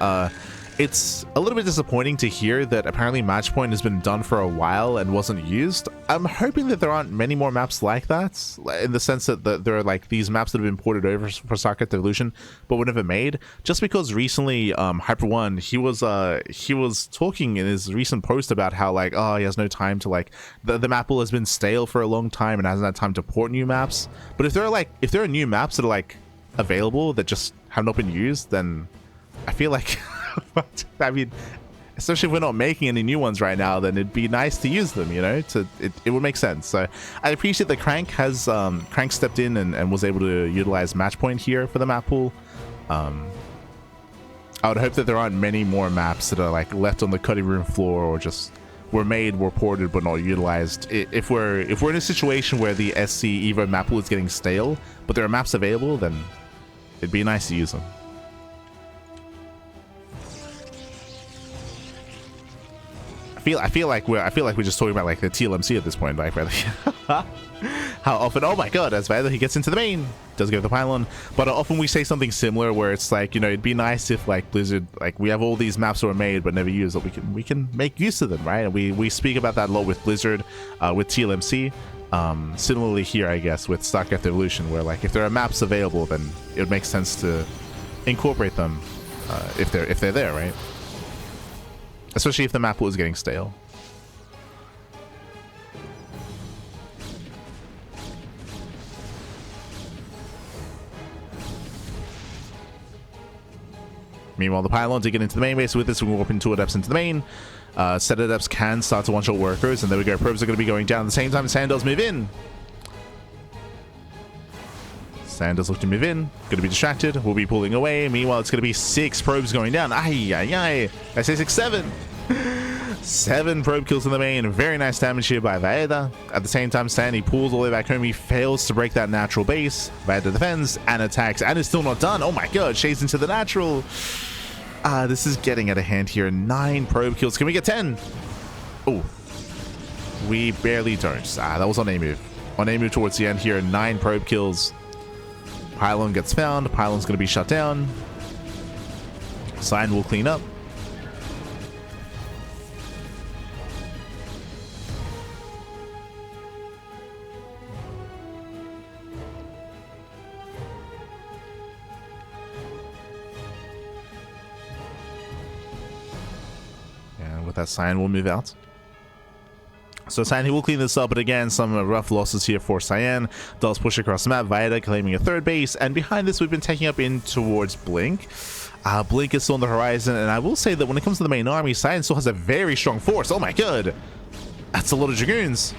It's a little bit disappointing to hear that apparently match point has been done for a while and wasn't used. I'm hoping that there aren't many more maps like that, in the sense that there are like these maps that have been ported over for StarCraft Evolution but were never made. Just because recently Hyper One, he was talking in his recent post about how like, oh, he has no time to like, the map pool has been stale for a long time and hasn't had time to port new maps. But if there are new maps that are like available that just have not been used, then I feel like I mean, especially if we're not making any new ones right now, then it'd be nice to use them, you know, it would make sense. So I appreciate that Crank stepped in and was able to utilize match point here for the map pool. I would hope that there aren't many more maps that are like left on the cutting room floor or just were ported but not utilized. If we're in a situation where the SC Evo map pool is getting stale but there are maps available, then it'd be nice to use them. I feel like we're just talking about like the TLMC at this point, like really. How often? Oh my god, as Vaeda, he gets into the main, does go to the pylon, but often we say something similar where it's like, you know, it'd be nice if like Blizzard, like we have all these maps that were made but never used, that we can make use of them, right? And we speak about that a lot with Blizzard, with TLMC. Similarly here, I guess, with StarCraft Evolution, where like if there are maps available, then it would make sense to incorporate them if they're there, right? Especially if the map pool is getting stale. Meanwhile, the pylons to get into the main base. With this, we will open 2 adepts into the main. Set adepts can start to one-shot workers, and there we go. Probes are going to be going down at the same time. Sand does move in. Sand does look to move in. Going to be distracted. We'll be pulling away. Meanwhile, it's going to be 6 probes going down. Ay, ay, ay. I say 6, 7. 7 probe kills in the main. Very nice damage here by Vaeda. At the same time, Sandy pulls all the way back home. He fails to break that natural base. Vaeda defends and attacks, and is still not done. Oh my god, shades into the natural. This is getting out of hand here. 9 probe kills. Can we get 10? Oh, we barely don't. That was on A move. On A move towards the end here. 9 probe kills. Pylon gets found. Pylon's going to be shut down. Cyan will clean up. And with that, Cyan will move out. So Cyan, he will clean this up, but again, some rough losses here for Cyan. Does push across the map. Vaeda claiming a 3rd base, and behind this, we've been taking up in towards Blink. Blink is still on the horizon, and I will say that when it comes to the main army, Cyan still has a very strong force. Oh my god, that's a lot of Dragoons.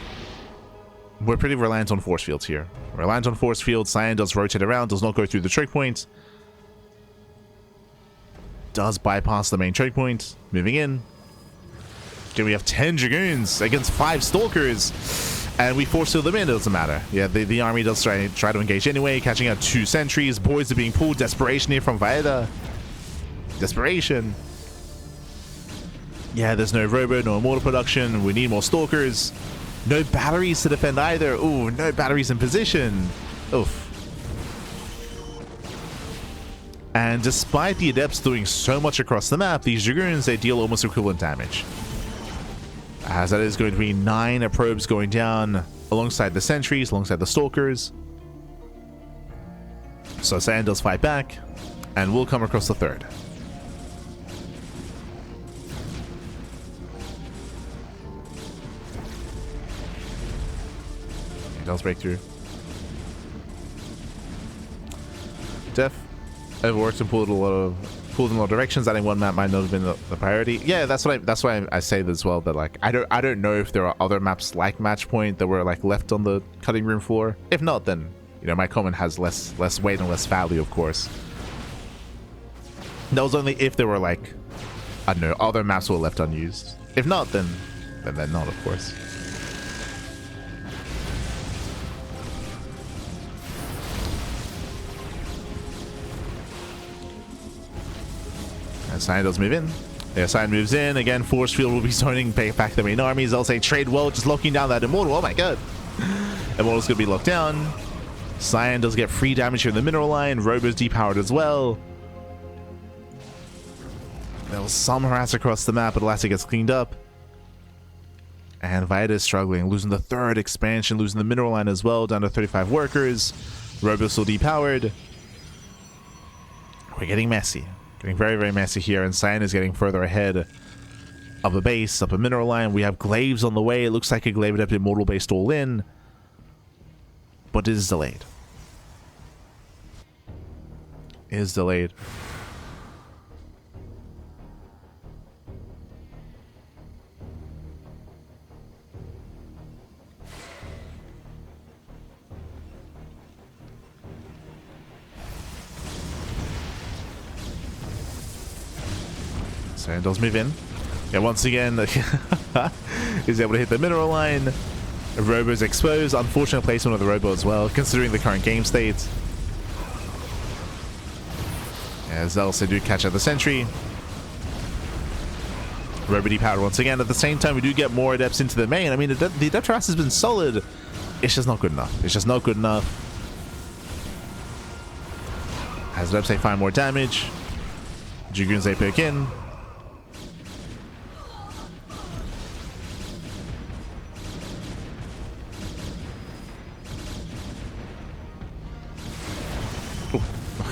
We're pretty reliant on force fields here. Reliant on force fields. Cyan does rotate around, does not go through the choke point. Does bypass the main choke point. Moving in. Okay, we have 10 Dragoons against 5 Stalkers, and we force field them in. It doesn't matter. Yeah, the army does try to engage anyway, catching out 2 sentries. Boys are being pulled. Desperation here from Vaeda. Desperation. Yeah, there's no robo, no immortal production. We need more Stalkers. No batteries to defend either. Ooh, no batteries in position. Oof. And despite the adepts doing so much across the map, these Dragoons, they deal almost equivalent damage. As that is going to be 9 probes going down alongside the sentries, alongside the Stalkers. So Cyan does fight back, and we'll come across the 3rd. He does break through. Def overworked and pulled in a lot of directions. I think one map might not have been the priority. Yeah, that's why I say as well, that like I don't know if there are other maps like Match Point that were like left on the cutting room floor. If not, then you know my comment has less weight and less value, of course. That was only if there were like, I don't know, other maps were left unused. If not, then not, of course. And Cyan does move in. Yeah, Cyan moves in. Again, Force Field will be zoning back the main armies. I'll say trade well, just locking down that Immortal. Oh my god. Immortal's going to be locked down. Cyan does get free damage here in the mineral line. Robo's depowered as well. There was some harass across the map, but at last it gets cleaned up. And Vaeda is struggling, losing the third expansion, losing the mineral line as well, down to 35 workers. Robo still depowered. We're getting messy. Getting very, very messy here, and Cyan is getting further ahead of the base, up a mineral line. We have glaives on the way. It looks like a glaive adept immortal based all in, but it is delayed. It is delayed. Cyan does move in. Yeah, once again, is able to hit the mineral line. Robo's exposed. Unfortunate placement of the Robo as well, considering the current game state. As they also do catch out the sentry. Robo depowered once again. At the same time, we do get more adepts into the main. I mean, the adept harass has been solid. It's just not good enough. It's just not good enough. As adepts, they find more damage. Dragoons, they pick in.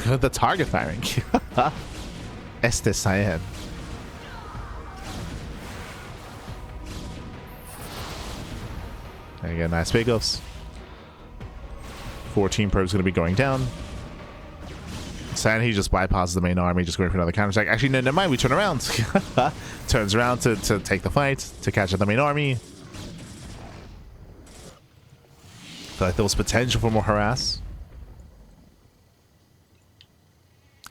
The target firing. Cyan. There you go, nice pickups. 14 probes going to be going down. Cyan, he just bypasses the main army, just going for another counterattack. Actually, no, never mind, we turn around. Turns around to take the fight, to catch up the main army. Feel like there was potential for more harass.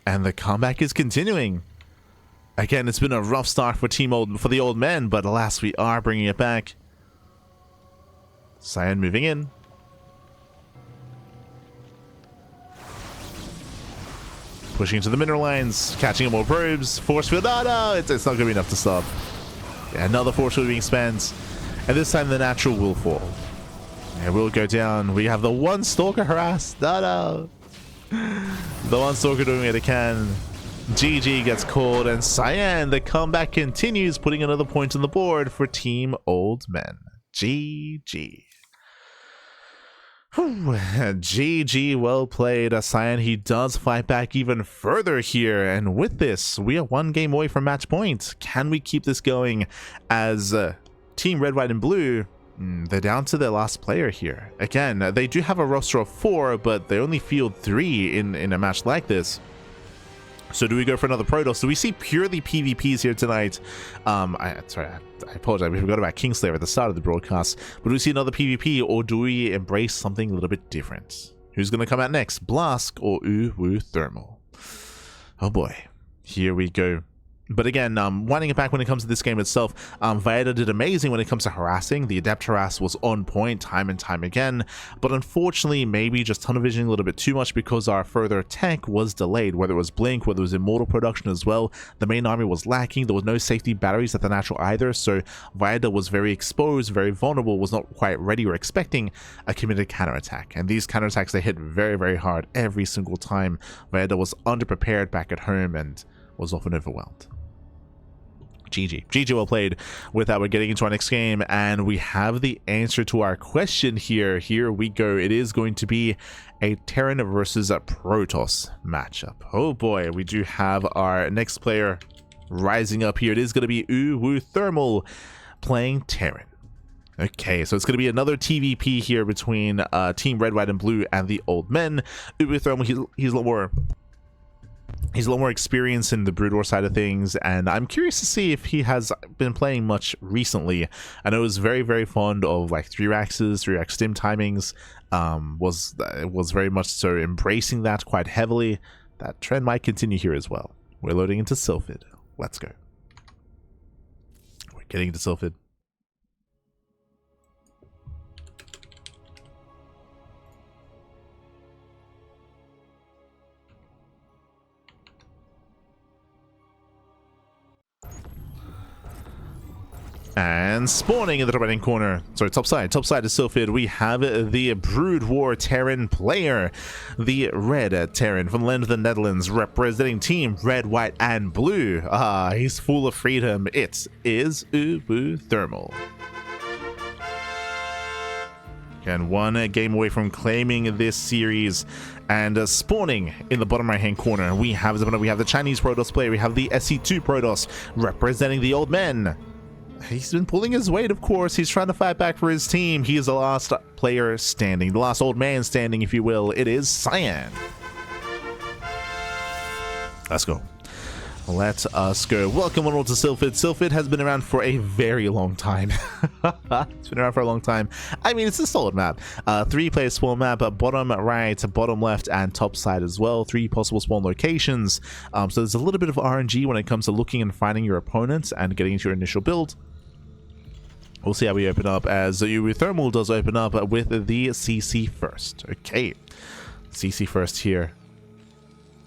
And the comeback is continuing. Again, it's been a rough start for the old men, but alas, we are bringing it back. Cyan moving in. Pushing into the mineral lines, catching more probes. Force field, no, it's not going to be enough to stop. Yeah, another force field being spent. And this time the natural will fall. It will go down. We have the one stalker harassed. No. The one stalker doing what it can. GG gets called, and Cyan, the comeback continues, putting another point on the board for Team Old Men. GG. GG, well played. Cyan, he does fight back even further here, and with this, we are one game away from match point. Can we keep this going as Team Red, White, and Blue? They're down to their last player here. Again, they do have a roster of 4, but they only field 3 in a match like this. So do we go for another Protoss? Do we see purely PvPs here tonight? I apologize, we forgot about KingSlayeR at the start of the broadcast. But do we see another PvP, or do we embrace something a little bit different? Who's going to come out next? Blask or uThermal? Oh boy, here we go. But again, winding it back when it comes to this game itself, Vaeda did amazing when it comes to harassing. The adept harass was on point time and time again, but unfortunately maybe just tunnel visioning a little bit too much because our further tech was delayed, whether it was Blink, whether it was Immortal production as well. The main army was lacking, there was no safety batteries at the natural either, so Vaeda was very exposed, very vulnerable, was not quite ready or expecting a committed counterattack. And these counterattacks, they hit very, very hard every single time. Vaeda was underprepared back at home and was often overwhelmed. GG well played. With that, we're getting into our next game, and we have the answer to our question here. Here we go. It is going to be a Terran versus a Protoss matchup. Oh boy, we do have our next player rising up here. It is going to be uThermal playing Terran. Okay, so it's going to be another TVP here between Team Red, White, and Blue and the Old Men. uThermal, he's a little more experienced in the Broodwar side of things, and I'm curious to see if he has been playing much recently. I know he was very, very fond of like 3-axes, 3-ax stim timings, was very much so embracing that quite heavily. That trend might continue here as well. We're loading into Sylphid. Let's go. We're getting into Sylphid. And spawning in the top right hand corner, sorry, top side is Sylphid. We have the Brood War Terran player, the Red Terran from the land of the Netherlands, representing team red, white, and blue. He's full of freedom. It is uThermal. And one game away from claiming this series. And spawning in the bottom right hand corner, we have the Chinese Protoss player. We have the SC2 Protoss representing the old men. He's been pulling his weight, of course. He's trying to fight back for his team. He is the last player standing, the last old man standing, if you will. It is Cyan. Let's go. Let us go. Welcome on all to Sylphid. Sylphid has been around for a very long time. It's been around for a long time. I mean, it's a solid map. 3-player spawn map, bottom right, bottom left, and top side as well. 3 possible spawn locations. So there's a little bit of RNG when it comes to looking and finding your opponents and getting into your initial build. We'll see how we open up, as uThermal does open up with the CC first. Okay. CC first here.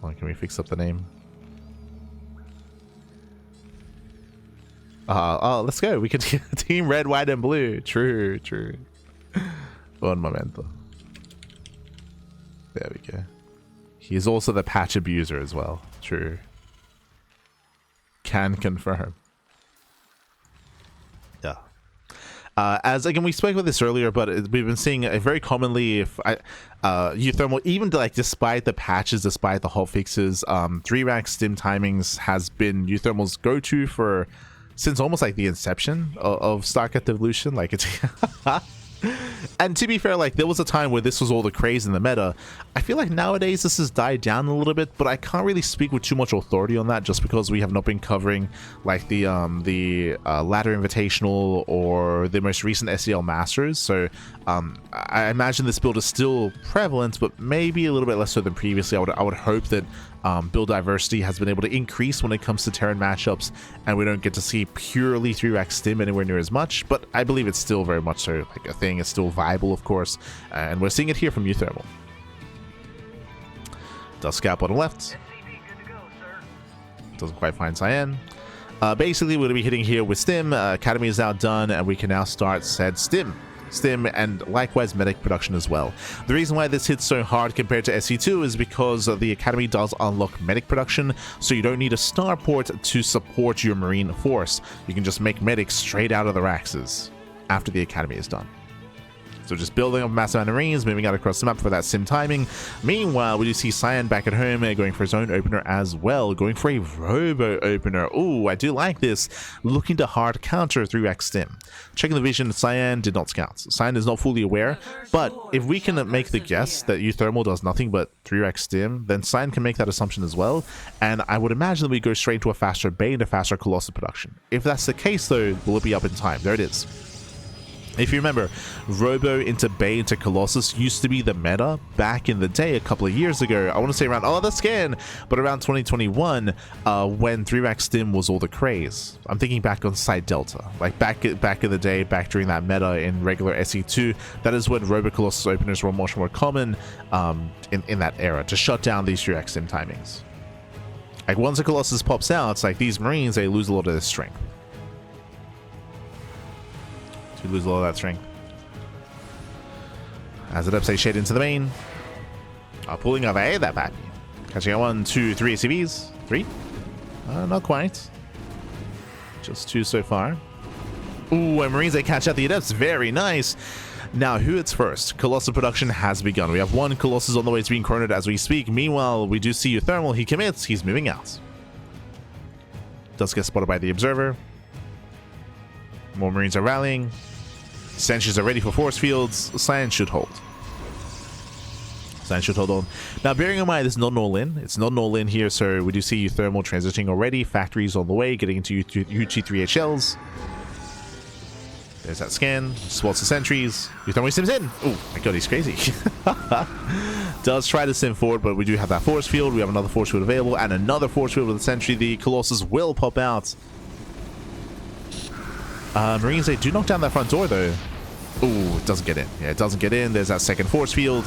Oh, can we fix up the name? Oh, let's go. We could team red, white, and blue. True. Un momento. There we go. He is also the patch abuser as well. True. Can confirm. Yeah. As again, we spoke about this earlier, but we've been seeing very commonly, if uThermal, even like despite the patches, despite the hot fixes, 3-rack stim timings has been uThermal's go-to for since almost like the inception of StarCraft Evolution. Like it's and to be fair, like there was a time where this was all the craze in the meta. I feel like nowadays this has died down a little bit, but I can't really speak with too much authority on that, just because we have not been covering like the Ladder Invitational or the most recent SEL Masters. So I imagine this build is still prevalent, but maybe a little bit less so than previously. I would hope that build diversity has been able to increase when it comes to Terran matchups, and we don't get to see purely 3-rack stim anywhere near as much, but I believe it's still very much so like a thing. It's still viable, of course, and we're seeing it here from uThermal. Does scout bottom left. Doesn't quite find Cyan. Basically, we're going to be hitting here with stim. Academy is now done, and we can now start said stim, and likewise medic production as well. The reason why this hits so hard compared to SC2 is because the Academy does unlock medic production, so you don't need a starport to support your Marine force. You can just make medics straight out of the racks after the Academy is done. So just building up massive amount of Marines, moving out across the map for that sim timing. Meanwhile, we do see Cyan back at home going for his own opener as well, going for a robo opener. Ooh, I do like this. Looking to hard counter 3-rack stim. Checking the vision, Cyan did not scout. Cyan is not fully aware, but if we can make the guess that uThermal does nothing but 3-rack stim, then Cyan can make that assumption as well, and I would imagine that we go straight into a faster Bay and a faster Colossus production. If that's the case though, will it be up in time? There it is. If you remember, Robo into Bay into Colossus used to be the meta back in the day a couple of years ago. I want to say around, the scan, but around 2021, when 3-rack stim was all the craze. I'm thinking back on Side Delta, like back in the day, back during that meta in regular SE2. That is when Robo Colossus openers were much more common in that era, to shut down these 3-rack stim timings. Like once a Colossus pops out, it's like these Marines, they lose a lot of their strength. Lose a lot of that strength. As it upside shade into the main. Pulling a Vaeda back. Catching out 1, 2, 3 ACVs. 3? Not quite. Just 2 so far. Ooh, and Marines, they catch out the Adepts. Very nice. Now, who hits first? Colossus production has begun. We have 1 Colossus on the way to being chronoed as we speak. Meanwhile, we do see uThermal. He commits. He's moving out. Does get spotted by the Observer. More Marines are rallying. Sentries are ready for force fields. Cyan should hold. Cyan should hold on. Now, bearing in mind, this is not an all-in. It's not an all-in here, so we do see uThermal transitioning already. Factories on the way, getting into UT3HLs. There's that scan. Spots the sentries. uThermal sims in. Oh my god, he's crazy. Does try to sim forward, but we do have that force field. We have another force field available, and another force field with a sentry. The Colossus will pop out. Marines, they do knock down that front door, though. Ooh, it doesn't get in. Yeah, it doesn't get in. There's that second force field.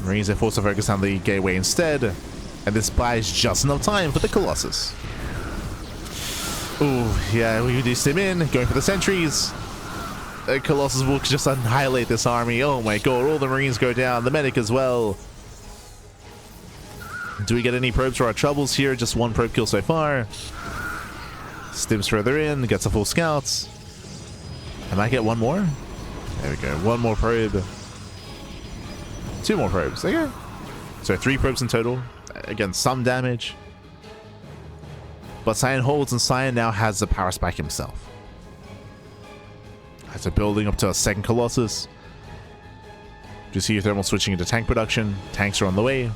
Marines, they force to focus on the gateway instead. And this buys just enough time for the Colossus. Oh, yeah, we reduced him in. Going for the sentries. Colossus will just annihilate this army. Oh my god, all the Marines go down. The medic as well. Do we get any probes for our troubles here? Just one probe kill so far. Stims further in. Gets a full scouts. I might get one more. There we go. One more probe. Two more probes. Okay. So 3 probes in total. Again, some damage. But Cyan holds, and Cyan now has the power spike himself. So building up to a second Colossus. Do you see uThermal switching into tank production? Tanks are on the way.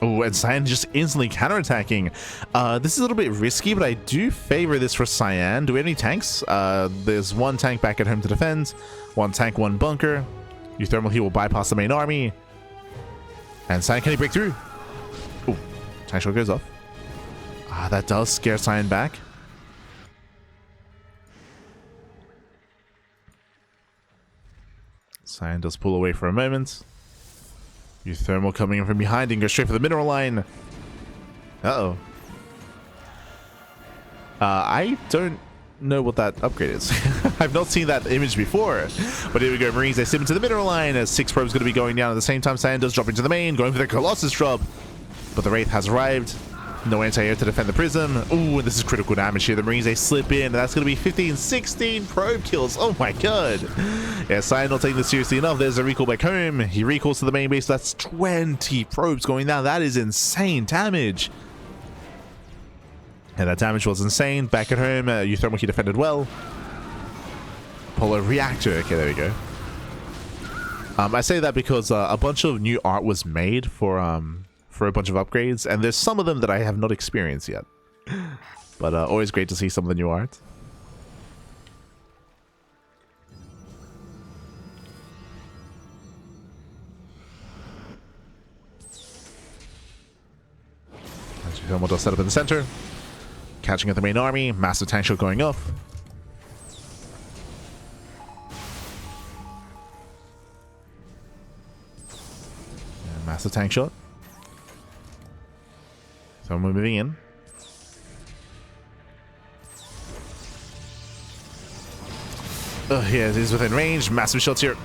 Oh, and Cyan just instantly counterattacking. This is a little bit risky, but I do favor this for Cyan. Do we have any tanks? There's one tank back at home to defend. One tank, one bunker. uThermal, he will bypass the main army. And Cyan, can he break through? Oh, tank shot goes off. That does scare Cyan back. Cyan does pull away for a moment. uThermal coming in from behind and goes straight for the mineral line. Uh-oh. I don't know what that upgrade is. I've not seen that image before. But here we go, Marines, they sim into the mineral line as 6 probes going to be going down at the same time. Cyan does drop into the main, going for the Colossus drop. But the Wraith has arrived. No anti-air to defend the Prism. Ooh, and this is critical damage here. The Marines, they slip in. That's going to be 15, 16 probe kills. Oh my god. Yeah, Cyan not taking this seriously enough. There's a recall back home. He recalls to the main base. That's 20 probes going down. That is insane damage. And that damage was insane. Back at home, uThermal, he defended well. Polar reactor. Okay, there we go. I say that because a bunch of new art was made for a bunch of upgrades, and there's some of them that I have not experienced yet. But always great to see some of the new art. uThermal does set up in the center. Catching at the main army. Massive tank shot going off. And massive tank shot. So we're moving in. Oh, yeah, he's within range. Massive shots here.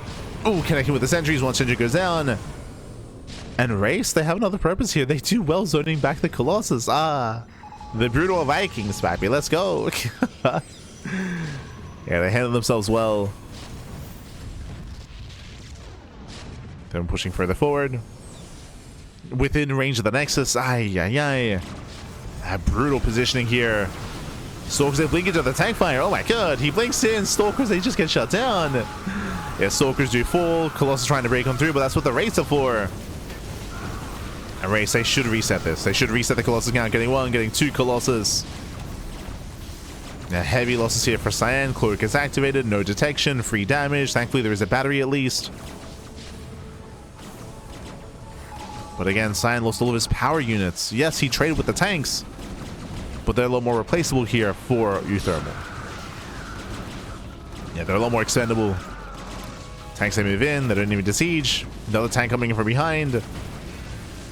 Oh, connecting with the sentries. One sentry goes down. And Race, they have another purpose here. They do well zoning back the Colossus. The brutal Vikings, baby. Let's go. Yeah, they handle themselves well. They're pushing further forward. Within range of the Nexus. That brutal positioning here. Stalkers, they blink into the tank fire. Oh my god, he blinks in. Stalkers, they just get shut down. Yeah, Stalkers do fall. Colossus trying to break on through, but that's what the Wraiths are for. And Wraiths, they should reset this. They should reset the Colossus count. Getting 1, getting 2 Colossus. Yeah, heavy losses here for Cyan. Cloak is activated. No detection. Free damage. Thankfully, there is a battery at least. But again, Cyan lost all of his power units. Yes, he traded with the tanks, but they're a little more replaceable here for uThermal. Yeah, they're a lot more expendable. Tanks, they move in. They don't even besiege. Another tank coming in from behind.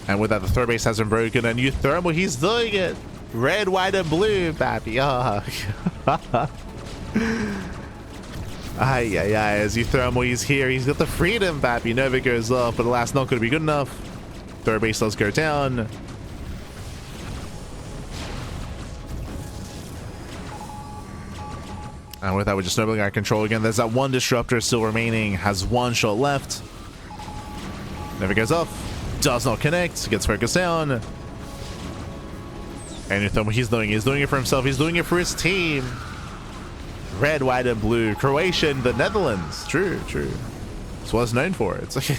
And with that, the third base has been broken. And uThermal, he's doing it. Red, white, and blue, baby. As uThermal, he's here. He's got the freedom, baby. Nova goes off, but the last not going to be good enough. Third base does go down. And with that, we're just snowballing our control again. There's that one disruptor still remaining. Has 1 shot left. Never goes off. Does not connect. Gets focused down. And uThermal, he's doing it for himself. He's doing it for his team. Red, white, and blue. Croatian, the Netherlands. True, true. That's what it's known for. It's like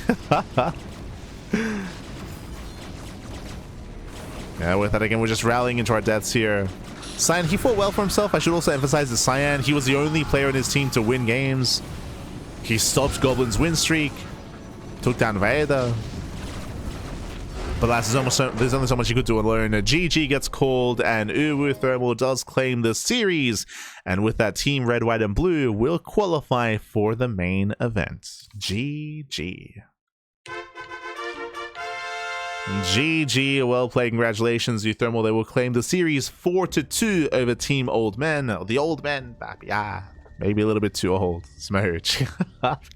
yeah, with that again, we're just rallying into our deaths here. Cyan, he fought well for himself. I should also emphasize that Cyan, he was the only player in his team to win games. He stopped Goblin's win streak. Took down Vaeda. But there's only so much you could do alone. GG gets called, and uThermal does claim the series. And with that, Team Red, White, and Blue will qualify for the main event. GG. GG, well played, congratulations uThermal. They will claim the series 4-2 over Team Old Men. The Old Men, maybe a little bit too old. Smooch.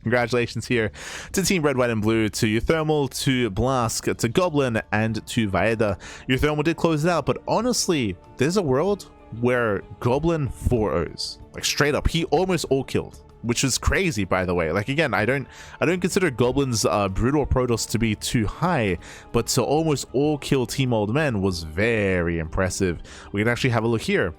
Congratulations here to Team Red, White, and Blue, to uThermal, to Blask, to Goblin, and to Vaeda. uThermal did close it out, but honestly, there's a world where Goblin 4-0s. Like straight up, he almost all killed. Which is crazy, by the way. Like, again, I don't consider Goblin's brutal Protoss to be too high, but to almost all kill Team Old Men was very impressive. We can actually have a look here.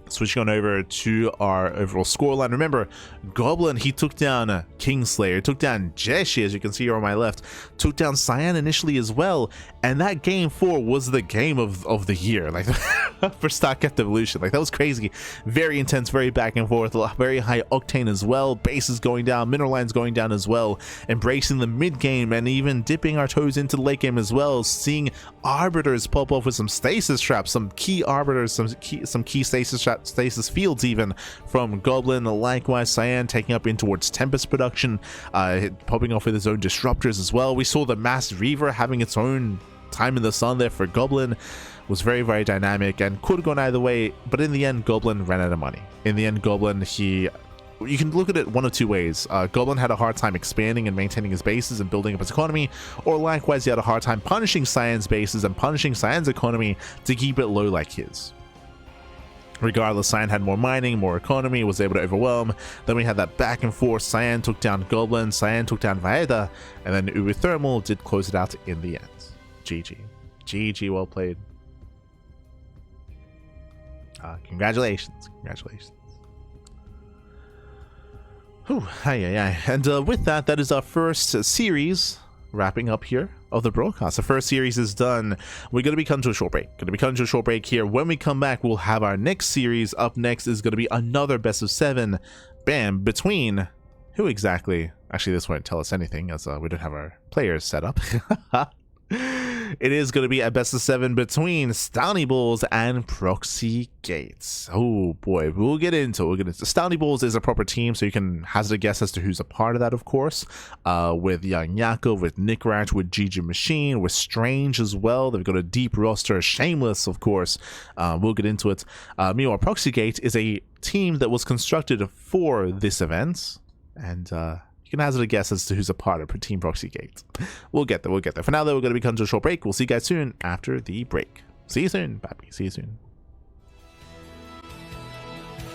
Switching on over to our overall scoreline. Remember, Goblin, he took down KingSlayeR, took down Jieshi, as you can see here on my left, took down Cyan initially as well, and that game 4 was the game of the year, like for StarCraft Evolution. Like, that was crazy. Very intense, very back and forth, very high octane as well, bases going down, mineral lines going down as well, embracing the mid game and even dipping our toes into the late game as well, seeing arbiters pop off with some stasis traps, some key arbiters, some key stasis fields even from Goblin. Likewise, Cyan taking up in towards Tempest production, popping off with his own disruptors as well. We saw the Mass Reaver having its own time in the sun there for Goblin. Was very, very dynamic and could have gone either way, but in the end, Goblin ran out of money. In the end, Goblin, you can look at it one of two ways. Goblin had a hard time expanding and maintaining his bases and building up his economy, or likewise, he had a hard time punishing Cyan's bases and punishing Cyan's economy to keep it low like his. Regardless, Cyan had more mining, more economy, was able to overwhelm. Then we had that back and forth. Cyan took down Goblin, Cyan took down Vaeda, and then uThermal did close it out in the end. GG. GG, well played. Congratulations. Congratulations. Whew, and with that, that is our first series wrapping up here of the broadcast. The first series is done. We're going to be coming to a short break. Here. When we come back, we'll have our next series. Up next is going to be another best of 7. Bam, between who exactly? Actually, this won't tell us anything as we don't have our players set up. It is going to be a best of 7 between Stony Balls and Proxy Gates. Oh boy, we'll get into it. Stony Balls is a proper team, so you can hazard a guess as to who's a part of that, of course. With Young Yakov, with Nick Ratch, with GG Machine, with Strange as well. They've got a deep roster. Shameless, of course. We'll get into it. Meanwhile, Proxy Gate is a team that was constructed for this event, and you can hazard a guess as to who's a part of Team Proxy Gate. We'll get there. For now, though, we're going to be coming to a short break. We'll see you guys soon after the break. See you soon, Pappy. See you soon.